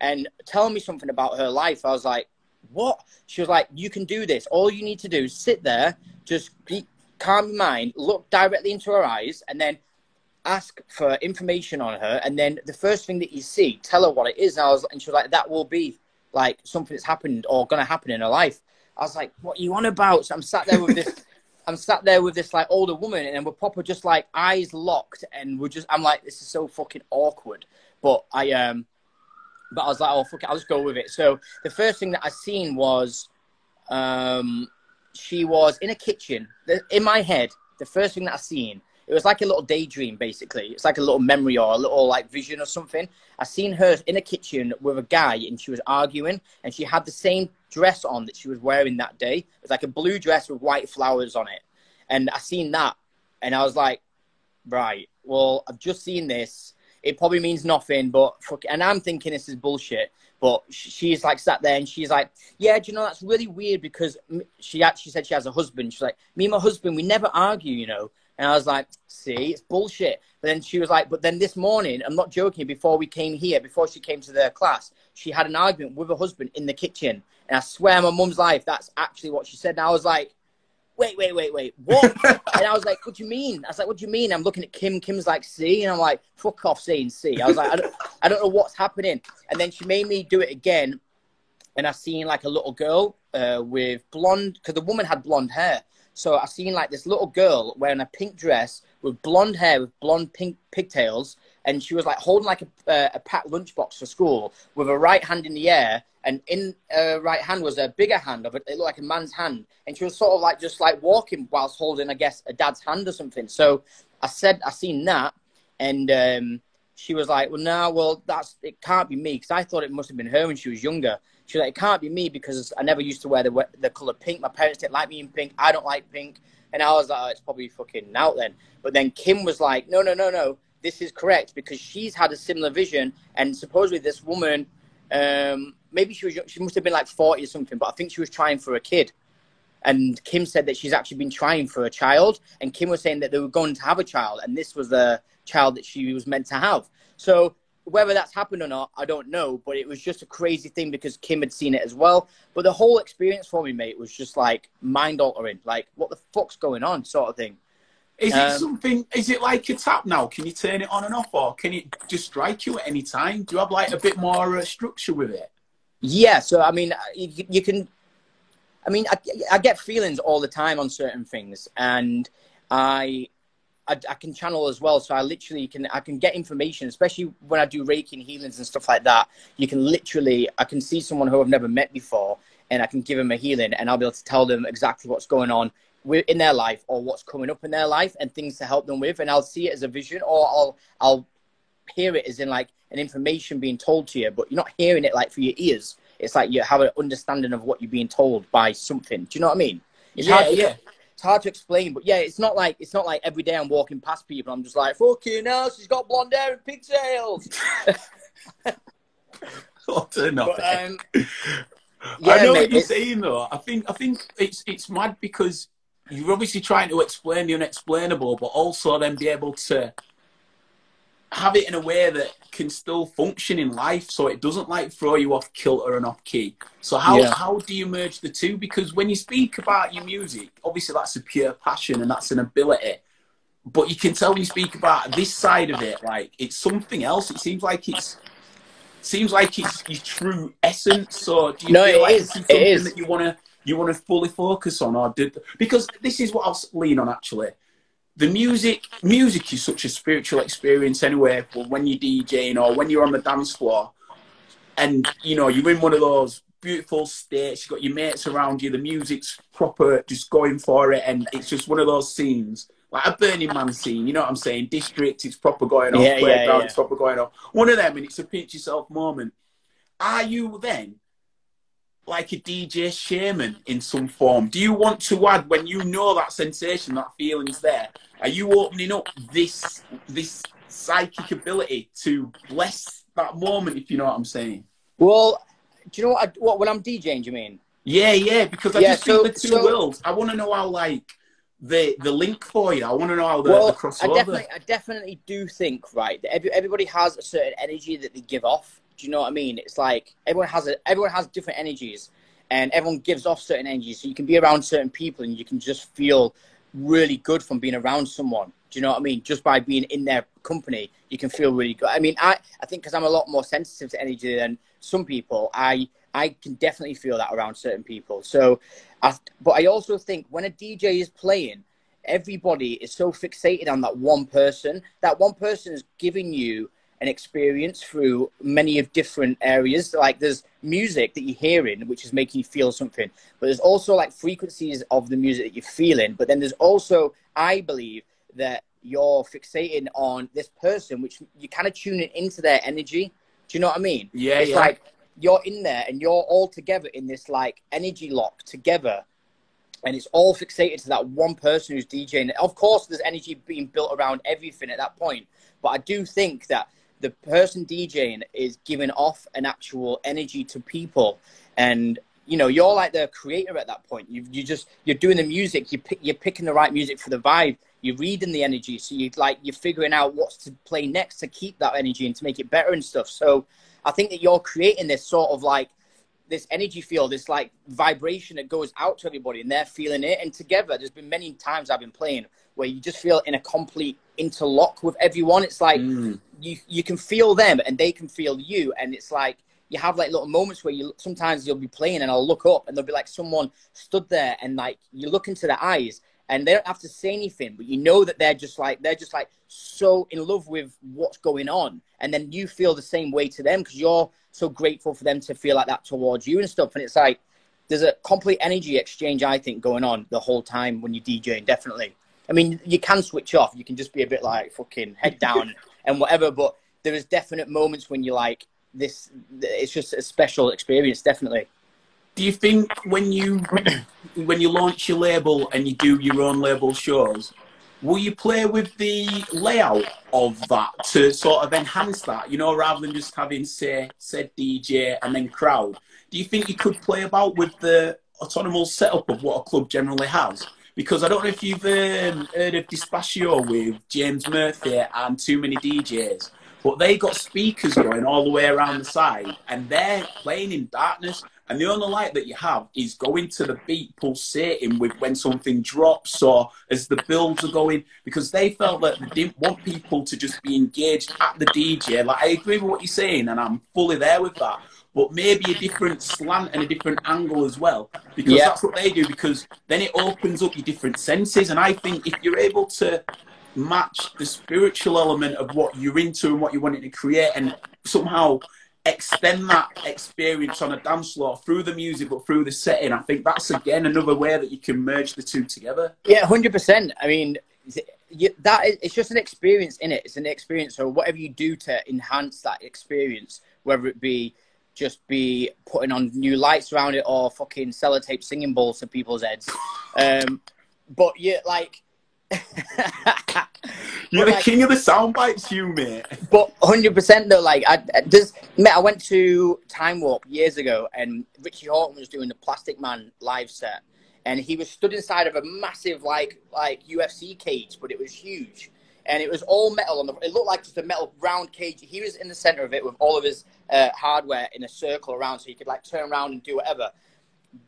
and tell me something about her life. I was like, what? She was like, you can do this. All you need to do is sit there, just calm your mind, look directly into her eyes, and then ask for information on her. And then the first thing that you see, tell her what it is. And she was like, that will be like something that's happened or going to happen in her life. I was like, what are you on about? So I'm sat there with this, like older woman, and we're proper just like eyes locked, and I'm like, this is so fucking awkward. But I was like, oh, fuck it, I'll just go with it. So the first thing that I seen was, she was in a kitchen. In my head, the first thing that I seen, it was like a little daydream, basically. It's like a little memory or a little like vision or something. I seen her in a kitchen with a guy, and she was arguing, and she had the same dress on that she was wearing that day. It was like a blue dress with white flowers on it. And I seen that, and I was like, right, well, I've just seen this. It probably means nothing, but fuck it. And I'm thinking this is bullshit. But she's like sat there, and she's like, yeah, do you know, that's really weird because she actually said she has a husband. She's like, me and my husband, we never argue, you know. And I was like, see, it's bullshit. But then she was like, but then this morning, I'm not joking, before we came here, before she came to the class, she had an argument with her husband in the kitchen. And I swear on my mum's life, that's actually what she said. And I was like, wait, what? And I was like, what do you mean? I was like, what do you mean? I'm looking at Kim. Kim's like, see? And I'm like, fuck off saying see. I was like, I don't know what's happening. And then she made me do it again. And I seen like a little girl with blonde, because the woman had blonde hair. So I seen like this little girl wearing a pink dress with blonde hair, with blonde pink pigtails. And she was like holding like a packed lunchbox for school with her right hand in the air. And in her right hand was a bigger hand. It looked like a man's hand. And she was sort of like just like walking whilst holding, I guess, a dad's hand or something. So I said, I seen that. And she was like, well, no, well, it can't be me. Because I thought it must have been her when she was younger. She was like, it can't be me because I never used to wear the colour pink. My parents didn't like me in pink. I don't like pink. And I was like, oh, it's probably fucking out then. But then Kim was like, no. This is correct because she's had a similar vision. And supposedly this woman, maybe she must have been like 40 or something, but I think she was trying for a kid. And Kim said that she's actually been trying for a child. And Kim was saying that they were going to have a child. And this was the child that she was meant to have. So whether that's happened or not, I don't know. But it was just a crazy thing because Kim had seen it as well. But the whole experience for me, mate, was just like mind-altering. Like, what the fuck's going on sort of thing. Is it something, is it like a tap now? Can you turn it on and off, or can it just strike you at any time? Do you have like a bit more structure with it? Yeah, so I mean, you can, I mean, I get feelings all the time on certain things, and I can channel as well. So I can get information, especially when I do Reiki and healings and stuff like that. I can see someone who I've never met before, and I can give them a healing, and I'll be able to tell them exactly what's going on in their life, or what's coming up in their life, and things to help them with. And I'll see it as a vision, or I'll hear it as in like an information being told to you, but you're not hearing it like through your ears. It's like you have an understanding of what you're being told by something. Do you know what I mean? It's hard to explain, but yeah, it's not like every day I'm walking past people, I'm just like, fucking hell, she's got blonde hair and pigtails. Yeah, I know what you're saying though. I think it's mad because you're obviously trying to explain the unexplainable, but also then be able to have it in a way that can still function in life, so it doesn't like throw you off kilter and off key. So how do you merge the two? Because when you speak about your music, obviously that's a pure passion and that's an ability, but you can tell when you speak about this side of it, like it's something else. It seems like it's your true essence. So do you feel like it's something that you want to fully focus on, or because this is what I'll lean on actually. The music is such a spiritual experience anyway. When you're DJing or when you're on the dance floor, and you know you're in one of those beautiful states, you've got your mates around you, the music's proper, just going for it, and it's just one of those scenes like a Burning Man scene. You know what I'm saying? District, it's proper going on. Playground, it's proper going on. One of them, and it's a pinch yourself moment. Are you then like a DJ shaman in some form? Do you want to add, when you know that sensation, that feeling's there, are you opening up this psychic ability to bless that moment, if you know what I'm saying? Well, do you know what when I'm DJing, do you mean? Yeah, because I just think the two worlds. I want to know how, like, the link for you. I want to know how the crossover. I definitely do think, right, that everybody has a certain energy that they give off. Do you know what I mean? It's like everyone has different energies, and everyone gives off certain energies. So you can be around certain people, and you can just feel really good from being around someone. Do you know what I mean? Just by being in their company, you can feel really good. I mean, I think because I'm a lot more sensitive to energy than some people, I can definitely feel that around certain people. So, but I also think when a DJ is playing, everybody is so fixated on that one person. That one person is giving you an experience through many of different areas. Like there's music that you're hearing, which is making you feel something, but there's also like frequencies of the music that you're feeling. But then there's also, I believe, that you're fixating on this person, which you're kind of tuning into their energy. Do you know what I mean? Yeah, it's like you're in there and you're all together in this like energy lock together, and it's all fixated to that one person who's DJing. Of course, there's energy being built around everything at that point, but I do think that the person DJing is giving off an actual energy to people, and you know you're like the creator at that point. You're doing the music. You're picking the right music for the vibe. You're reading the energy, so you're figuring out what's to play next to keep that energy and to make it better and stuff. So I think that you're creating this sort of like this energy field, this like vibration that goes out to everybody, and they're feeling it. And together, there's been many times I've been playing where you just feel in a complete interlock with everyone. It's like you can feel them and they can feel you, and it's like you have like little moments where sometimes you'll be playing and I'll look up and there'll be like someone stood there, and like you look into their eyes and they don't have to say anything, but you know that they're just like so in love with what's going on, and then you feel the same way to them because you're so grateful for them to feel like that towards you and stuff. And it's like there's a complete energy exchange, I think, going on the whole time when you're DJing. Definitely. I mean, you can switch off. You can just be a bit like fucking head down and whatever. But there is definite moments when you're like this. It's just a special experience, definitely. Do you think when you launch your label and you do your own label shows, will you play with the layout of that to sort of enhance that? You know, rather than just having said DJ and then crowd. Do you think you could play about with the autonomous setup of what a club generally has? Because I don't know if you've heard of Dispatio with James Murphy and Too Many DJs, but they got speakers going all the way around the side, and they're playing in darkness, and the only light that you have is going to the beat pulsating with when something drops or as the builds are going, because they felt that they didn't want people to just be engaged at the DJ. Like, I agree with what you're saying, and I'm fully there with that. but maybe a different slant and a different angle as well, because Yeah. that's what they do, because then it opens up your different senses. And I think if you're able to match the spiritual element of what you're into and what you're wanting to create, and somehow extend that experience on a dance floor through the music but through the setting, I think that's again another way that you can merge the two together. Yeah, 100%. I mean, it's just an experience in it. It's an experience. So whatever you do to enhance that experience, whether it be just be putting on new lights around it or fucking sellotape singing bowls to people's heads. But yeah, like you're the king of the sound bites, you mate. But 100% though, like I went to Time Warp years ago, and Richie Horton was doing the Plastic Man live set, and he was stood inside of a massive like UFC cage, but it was huge, and it was all metal on the. It looked like just a metal round cage. He was in the center of it with all of his hardware in a circle around, so he could like turn around and do whatever.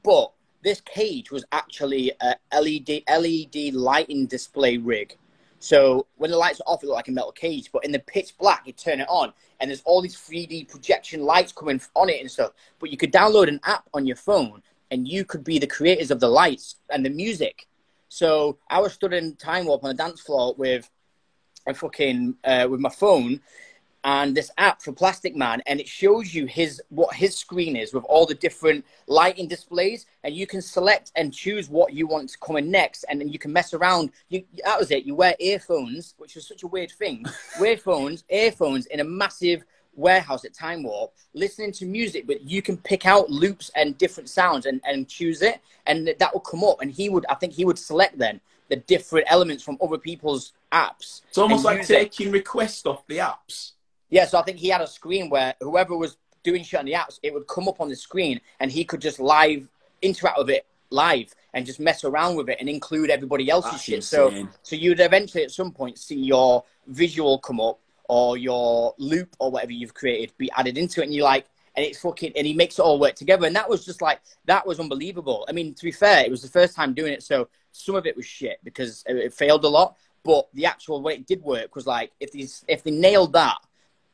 But this cage was actually a LED lighting display rig. So when the lights are off, it looked like a metal cage, but in the pitch black, you turn it on, and there's all these 3D projection lights coming on it and stuff. But you could download an app on your phone, and you could be the creators of the lights and the music. So I was stood in Time Warp on the dance floor with a fucking with my phone and this app for Plastic Man, and it shows you what his screen is with all the different lighting displays, and you can select and choose what you want to come in next, and then you can mess around. That was it. You wear earphones, which was such a weird thing. Earphones in a massive warehouse at Time Warp, listening to music, but you can pick out loops and different sounds and choose it, and that will come up, and I think he would select then the different elements from other people's apps. It's almost like taking requests off the apps. Yeah, so I think he had a screen where whoever was doing shit on the apps, it would come up on the screen, and he could just interact with it live and just mess around with it and include everybody else's shit. Insane. So you'd eventually at some point see your visual come up or your loop or whatever you've created be added into it, and you're like, and it's fucking, and he makes it all work together. And that was just like, that was unbelievable. I mean, to be fair, it was the first time doing it, so some of it was shit because it failed a lot. But the actual way it did work was like, if they nailed that,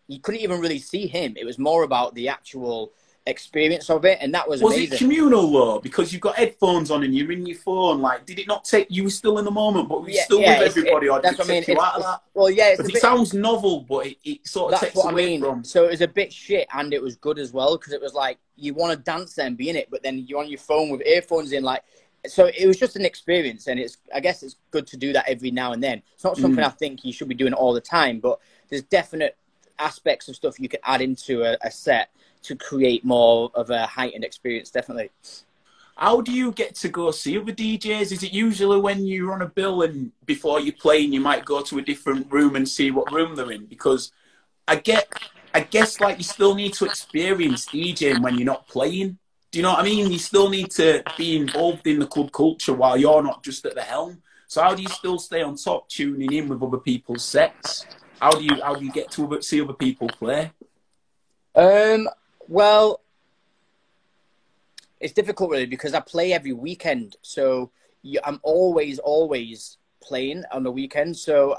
you couldn't even really see him. It was more about the actual experience of it, and that was amazing. Was it communal though? Because you've got headphones on and you're in your phone. Like, did it not take you? Were still in the moment, but were you still with everybody, or did it take you out of that? Well, yeah, it sounds novel, but it sort of takes away from. So it was a bit shit, and it was good as well, because it was like you want to dance there and be in it, but then you're on your phone with earphones in, like. So it was just an experience, and I guess it's good to do that every now and then. It's not something I think you should be doing all the time, but there's definite aspects of stuff you can add into a set to create more of a heightened experience, definitely. How do you get to go see other DJs? Is it usually when you're on a bill and before you play, and you might go to a different room and see what room they're in? Because I guess like you still need to experience DJing when you're not playing. Do you know what I mean? You still need to be involved in the club culture while you're not just at the helm. So how do you still stay on top, tuning in with other people's sets? How do you get to see other people play? Well, it's difficult really, because I play every weekend. So I'm always playing on the weekend. So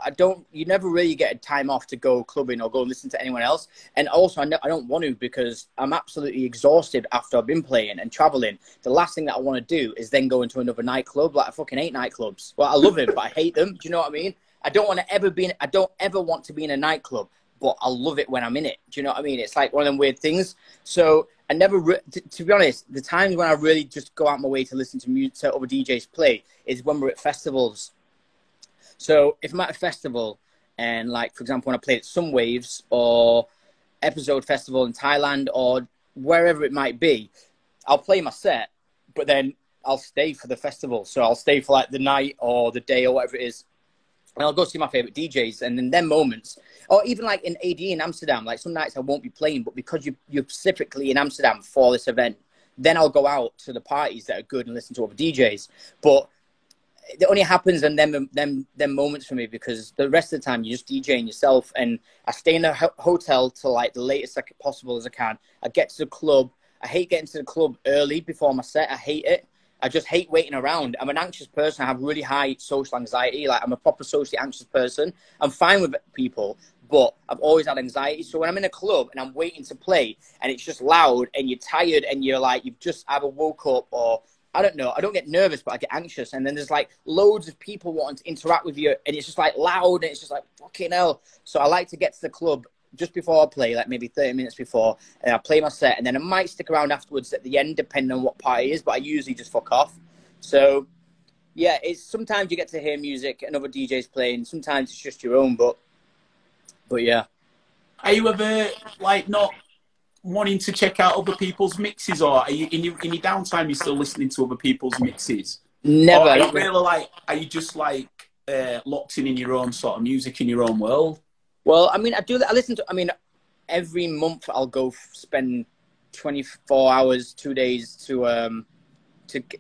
you never really get a time off to go clubbing or go listen to anyone else. And also I don't want to, because I'm absolutely exhausted after I've been playing and traveling. The last thing that I want to do is then go into another nightclub. Like, I fucking hate nightclubs. Well, I love them, but I hate them. Do you know what I mean? I don't ever want to be in a nightclub, but I love it when I'm in it. Do you know what I mean? It's like one of them weird things. So I never, to be honest, the times when I really just go out my way to listen to music, to other DJs play, is when we're at festivals. So if I'm at a festival, and like, for example, when I played at Some Waves or Episode Festival in Thailand or wherever it might be, I'll play my set, but then I'll stay for the festival. So I'll stay for like the night or the day or whatever it is. And I'll go see my favorite DJs, and in them moments, or even like in AD in Amsterdam, like some nights I won't be playing, but because you're specifically in Amsterdam for this event, then I'll go out to the parties that are good and listen to other DJs. But it only happens in them moments for me, because the rest of the time you're just DJing yourself, and I stay in a hotel till like the latest possible as I can. I get to the club. I hate getting to the club early before my set. I hate it. I just hate waiting around. I'm an anxious person. I have really high social anxiety. Like, I'm a proper socially anxious person. I'm fine with people, but I've always had anxiety. So when I'm in a club and I'm waiting to play and it's just loud and you're tired and you're like, you've just either woke up or I don't know, I don't get nervous, but I get anxious. And then there's like loads of people wanting to interact with you and it's just like loud and it's just like, fucking hell. So I like to get to the club just before I play, like maybe 30 minutes before, and I play my set, and then I might stick around afterwards at the end, depending on what party it is, but I usually just fuck off. So yeah, it's sometimes you get to hear music and other DJs playing, sometimes it's just your own, but yeah. Are you ever like not wanting to check out other people's mixes, or are you in your downtime you're still listening to other people's mixes? Never. Or are you really like, are you just like locked in your own sort of music in your own world? Well, I mean, I listen to, I mean, every month I'll go spend 24 hours, 2 days to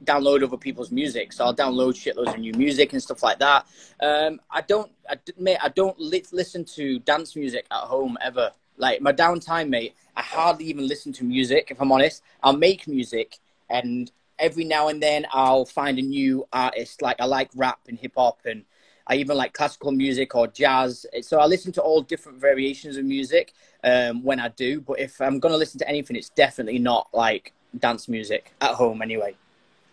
download other people's music. So I'll download shitloads of new music and stuff like that. I don't listen to dance music at home ever. Like my downtime, mate, I hardly even listen to music, if I'm honest. I'll make music and every now and then I'll find a new artist. Like I like rap and hip hop, and I even like classical music or jazz. So I listen to all different variations of music when I do. But if I'm going to listen to anything, it's definitely not like dance music at home anyway.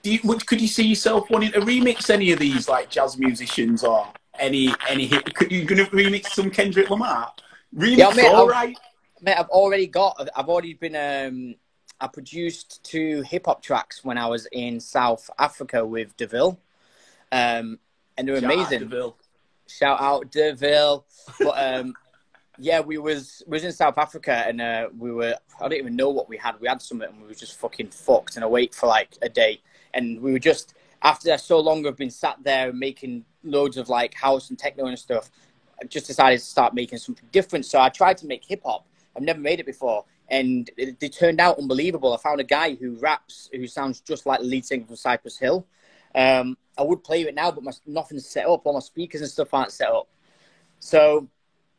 Could you see yourself wanting to remix any of these like jazz musicians or any hit? Could you gonna remix some Kendrick Lamar? Remix, yeah, mate, all right. Mate, I've already been. I produced 2 hip hop tracks when I was in South Africa with DeVille, and they were amazing. Shout out DeVille. But yeah, we was in South Africa and I don't even know what we had. We had something and we were just fucking fucked and awake for like a day. And we were just, after so long of being sat there making loads of like house and techno and stuff, I just decided to start making something different. So I tried to make hip hop. I've never made it before. And they turned out unbelievable. I found a guy who raps, who sounds just like the lead singer from Cypress Hill. I would play it now, but nothing's set up. All my speakers and stuff aren't set up. So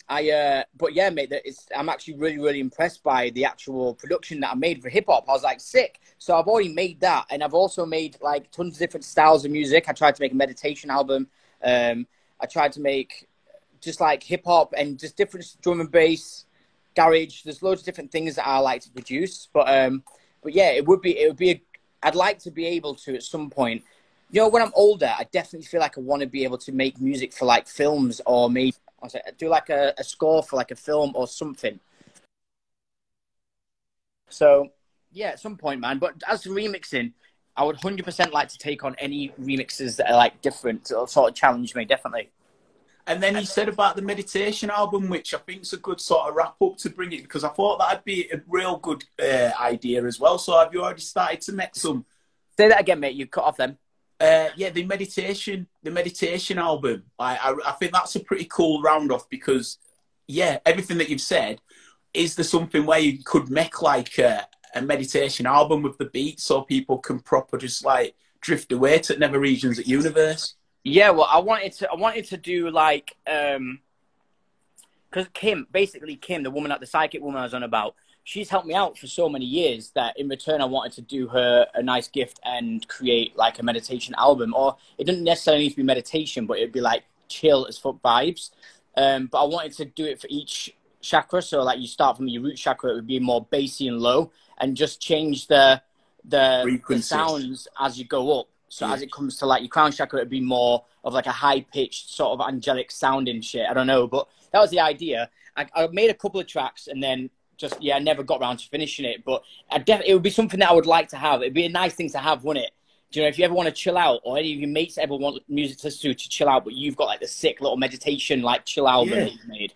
but yeah, mate, I'm actually really, really impressed by the actual production that I made for hip hop. I was like, sick. So I've already made that. And I've also made like tons of different styles of music. I tried to make a meditation album. I tried to make just like hip hop and just different drum and bass, garage. There's loads of different things that I like to produce. But yeah, I'd like to be able to at some point, you know, when I'm older, I definitely feel like I want to be able to make music for like films or maybe do like a score for like a film or something. So yeah, at some point, man. But as to remixing, I would 100% like to take on any remixes that are like different or sort of challenge me, definitely. And then you said about the meditation album, which I think is a good sort of wrap up to bring it, because I thought that'd be a real good idea as well. So have you already started to make some? Say that again, mate. You cut off them. Yeah, the meditation album. I think that's a pretty cool round off because, yeah, everything that you've said, is there something where you could make like a meditation album with the beat so people can proper just like drift away to nether regions at universe? Yeah, well, I wanted to do like, because Kim, the woman, the psychic woman I was on about, she's helped me out for so many years that in return I wanted to do her a nice gift and create like a meditation album. Or it didn't necessarily need to be meditation, but it'd be like chill as fuck vibes. But I wanted to do it for each chakra. So like you start from your root chakra, it would be more bassy and low, and just change the sounds as you go up. So as it comes to like your crown chakra, it'd be more of like a high-pitched sort of angelic sounding shit. I don't know, but that was the idea. I made a couple of tracks and then just, yeah, I never got around to finishing it. But it would be something that I would like to have. It'd be a nice thing to have, wouldn't it? Do you know, if you ever want to chill out, or any of your mates ever want music to listen to chill out, but you've got like the sick little meditation, like chill album that you've made.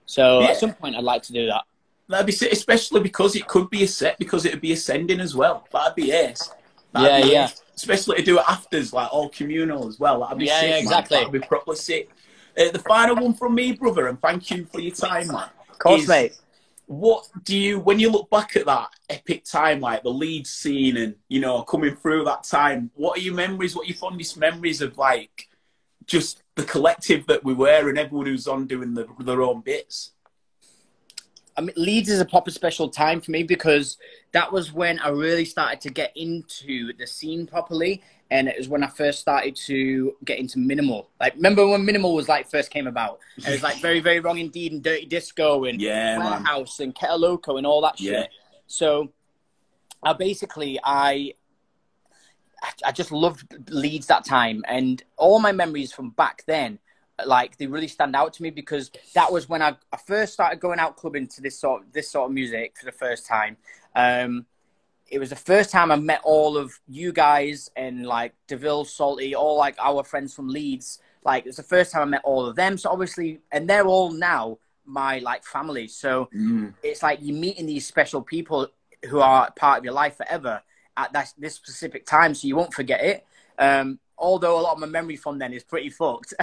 So at some point I'd like to do that. That'd be sick, especially because it could be a set, because it'd be ascending as well. That'd be ace. Yeah. Especially to do it afters, like all communal as well. That'd be sick, man. Exactly. That'd be properly sick. The final one from me, brother, and thank you for your time, man. Of course, mate. What do you, when you look back at that epic time, like the Leeds scene and, you know, coming through that time, what are your memories, what are your fondest memories of, like, just the collective that we were and everyone who's on doing their own bits? I mean, Leeds is a proper special time for me because that was when I really started to get into the scene properly. and it was when I first started to get into minimal. Like, remember when minimal was like first came about? And it was like Very, Very Wrong Indeed and Dirty Disco and Warehouse and Kettle Loco and all that shit. So I basically, I just loved Leeds that time, and all my memories from back then, like, they really stand out to me because that was when I first started going out clubbing to this sort of music for the first time. It was the first time I met all of you guys and like DeVille, Salty, all like our friends from Leeds. Like, it was the first time I met all of them. So obviously, and they're all now my like family. So it's like you're meeting these special people who are part of your life forever at this specific time. So you won't forget it. Although a lot of my memory from then is pretty fucked.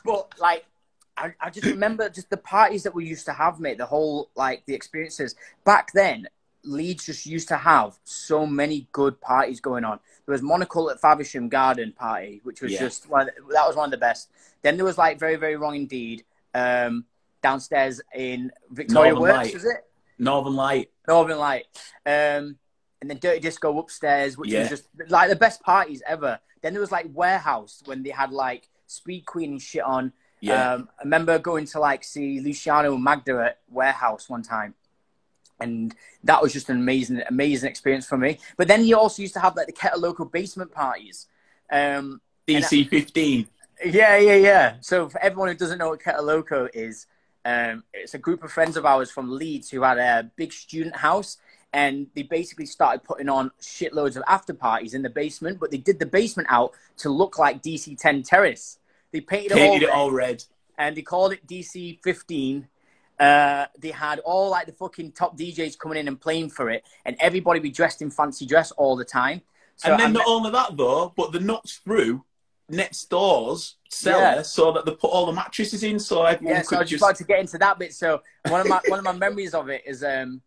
But like, I just remember just the parties that we used to have, mate, the whole, like, the experiences. Back then, Leeds just used to have so many good parties going on. There was Monocle at Faversham Garden party, which was just, that was one of the best. Then there was, like, Very, Very Wrong Indeed, downstairs in Victoria Works, is it? Northern Light. And then Dirty Disco upstairs, which was just, like, the best parties ever. Then there was, like, Warehouse, when they had, like, Speed Queen and shit on. I remember going to, like, see Luciano and Magda at Warehouse one time. And that was just an amazing, amazing experience for me. But then you also used to have, like, the Kettle Local basement parties. DC-15. Yeah. So for everyone who doesn't know what Kettle Loco is, it's a group of friends of ours from Leeds who had a big student house. And they basically started putting on shitloads of after parties in the basement. But they did the basement out to look like DC-10 Terrace. They painted it all red. And they called it DC-15. They had all like the fucking top DJs coming in and playing for it, and everybody be dressed in fancy dress all the time. So, and then not only that though, but the nuts through next door's cellar, so that they put all the mattresses in, so everyone so I was just about to get into that bit. So one of my memories of it is one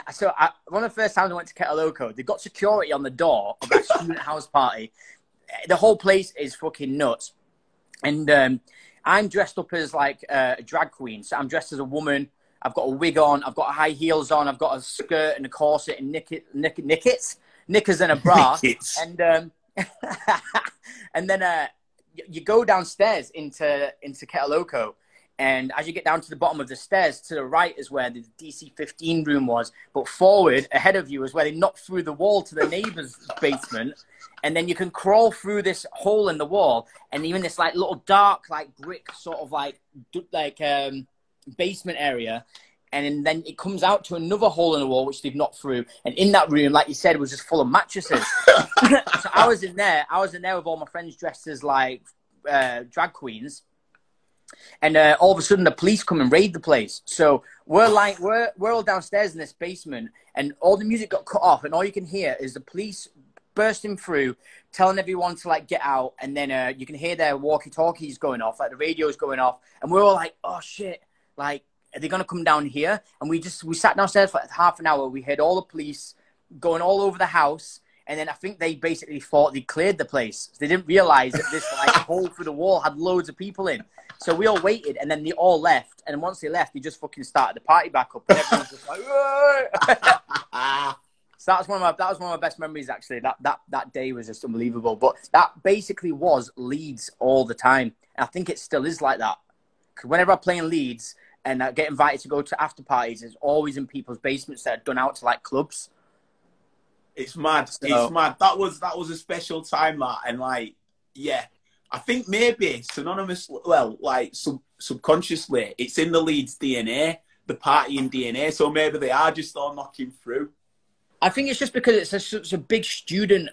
of the first times I went to Kettle Loco, they got security on the door of that student house party. The whole place is fucking nuts, and I'm dressed up as like a drag queen. So I'm dressed as a woman. I've got a wig on. I've got high heels on. I've got a skirt and a corset and knickers and a bra. And and then you go downstairs into Kettle Loco. And as you get down to the bottom of the stairs, to the right is where the DC-15 room was. But forward, ahead of you, is where they knocked through the wall to the neighbours' basement. And then you can crawl through this hole in the wall, and even this like little dark, like brick sort of like basement area. And then it comes out to another hole in the wall, which they've knocked through. And in that room, like you said, was just full of mattresses. So I was in there with all my friends dressed as like drag queens. And all of a sudden, the police come and raid the place. So we're all downstairs in this basement, and all the music got cut off, and all you can hear is the police bursting through, telling everyone to like get out, and then you can hear their walkie-talkies going off, like the radio's going off, and we're all like, oh shit, like, are they gonna come down here? And we sat downstairs for half an hour. We heard all the police going all over the house, and then I think they basically thought they cleared the place. They didn't realize that this like hole through the wall had loads of people in. So we all waited, and then they all left. And once they left, they just fucking started the party back up, and everyone was just like, whoa! So that was one of my best memories, actually. That day was just unbelievable. But that basically was Leeds all the time. And I think it still is like that. Because whenever I play in Leeds and I get invited to go to after parties, it's always in people's basements that are done out to like clubs. It's mad. It's mad. That was a special time, that. And like, yeah, I think maybe synonymous, well, like subconsciously, it's in the Leeds DNA, the partying DNA. So maybe they are just all knocking through. I think it's just because it's such a big student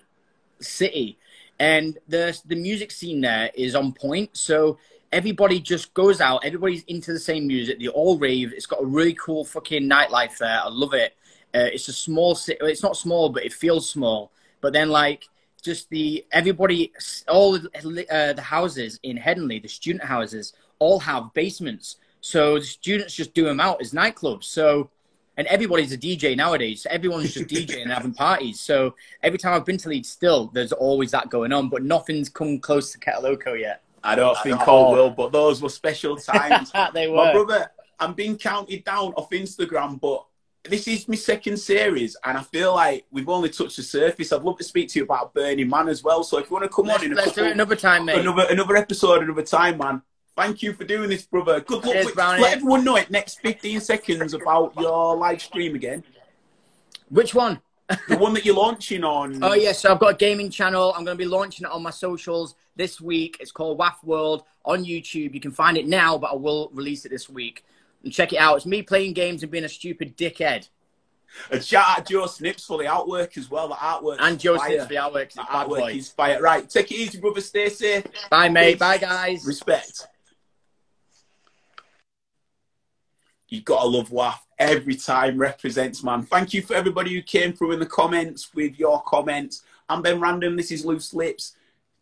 city, and the music scene there is on point. So everybody just goes out. Everybody's into the same music. They all rave. It's got a really cool fucking nightlife there. I love it. It's a small city. It's not small, but it feels small. But then like just all the houses in Headingley, the student houses, all have basements. So the students just do them out as nightclubs. So. And everybody's a DJ nowadays. So everyone's just DJing and having parties. So every time I've been to Leeds still, there's always that going on. But nothing's come close to Kettle Loco yet. I don't think all will, but those were special times. They were. My brother, I'm being counted down off Instagram, but this is my second series, and I feel like we've only touched the surface. I'd love to speak to you about Burning Man as well. So if you want to come on in let's do it another time, mate. Another episode, another time, man. Thank you for doing this, brother. Good luck. Cheers, Let everyone know it next 15 seconds about your live stream again. Which one? The one that you're launching on. Oh, yeah. So I've got a gaming channel. I'm going to be launching it on my socials this week. It's called wAFF World on YouTube. You can find it now, but I will release it this week. And check it out. It's me playing games and being a stupid dickhead. A shout out Joe Snips for the artwork as well. The artwork. And Joe Snips for the artwork. The artwork is fire. Right. Take it easy, brother. Stay safe. Bye, mate. Peace. Bye, guys. Respect. You've got to love wAFF. Every time represents, man. Thank you for everybody who came through in the comments with your comments. I'm Ben Random. This is Loose Lips.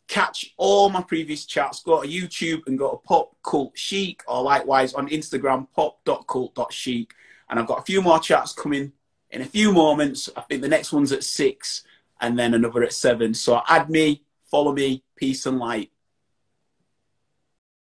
Catch all my previous chats. Go to YouTube and go to Pop Cult Chic, or likewise on Instagram, pop.cult.chic. And I've got a few more chats coming in a few moments. I think the next one's at 6 and then another at 7. So add me, follow me, peace and light.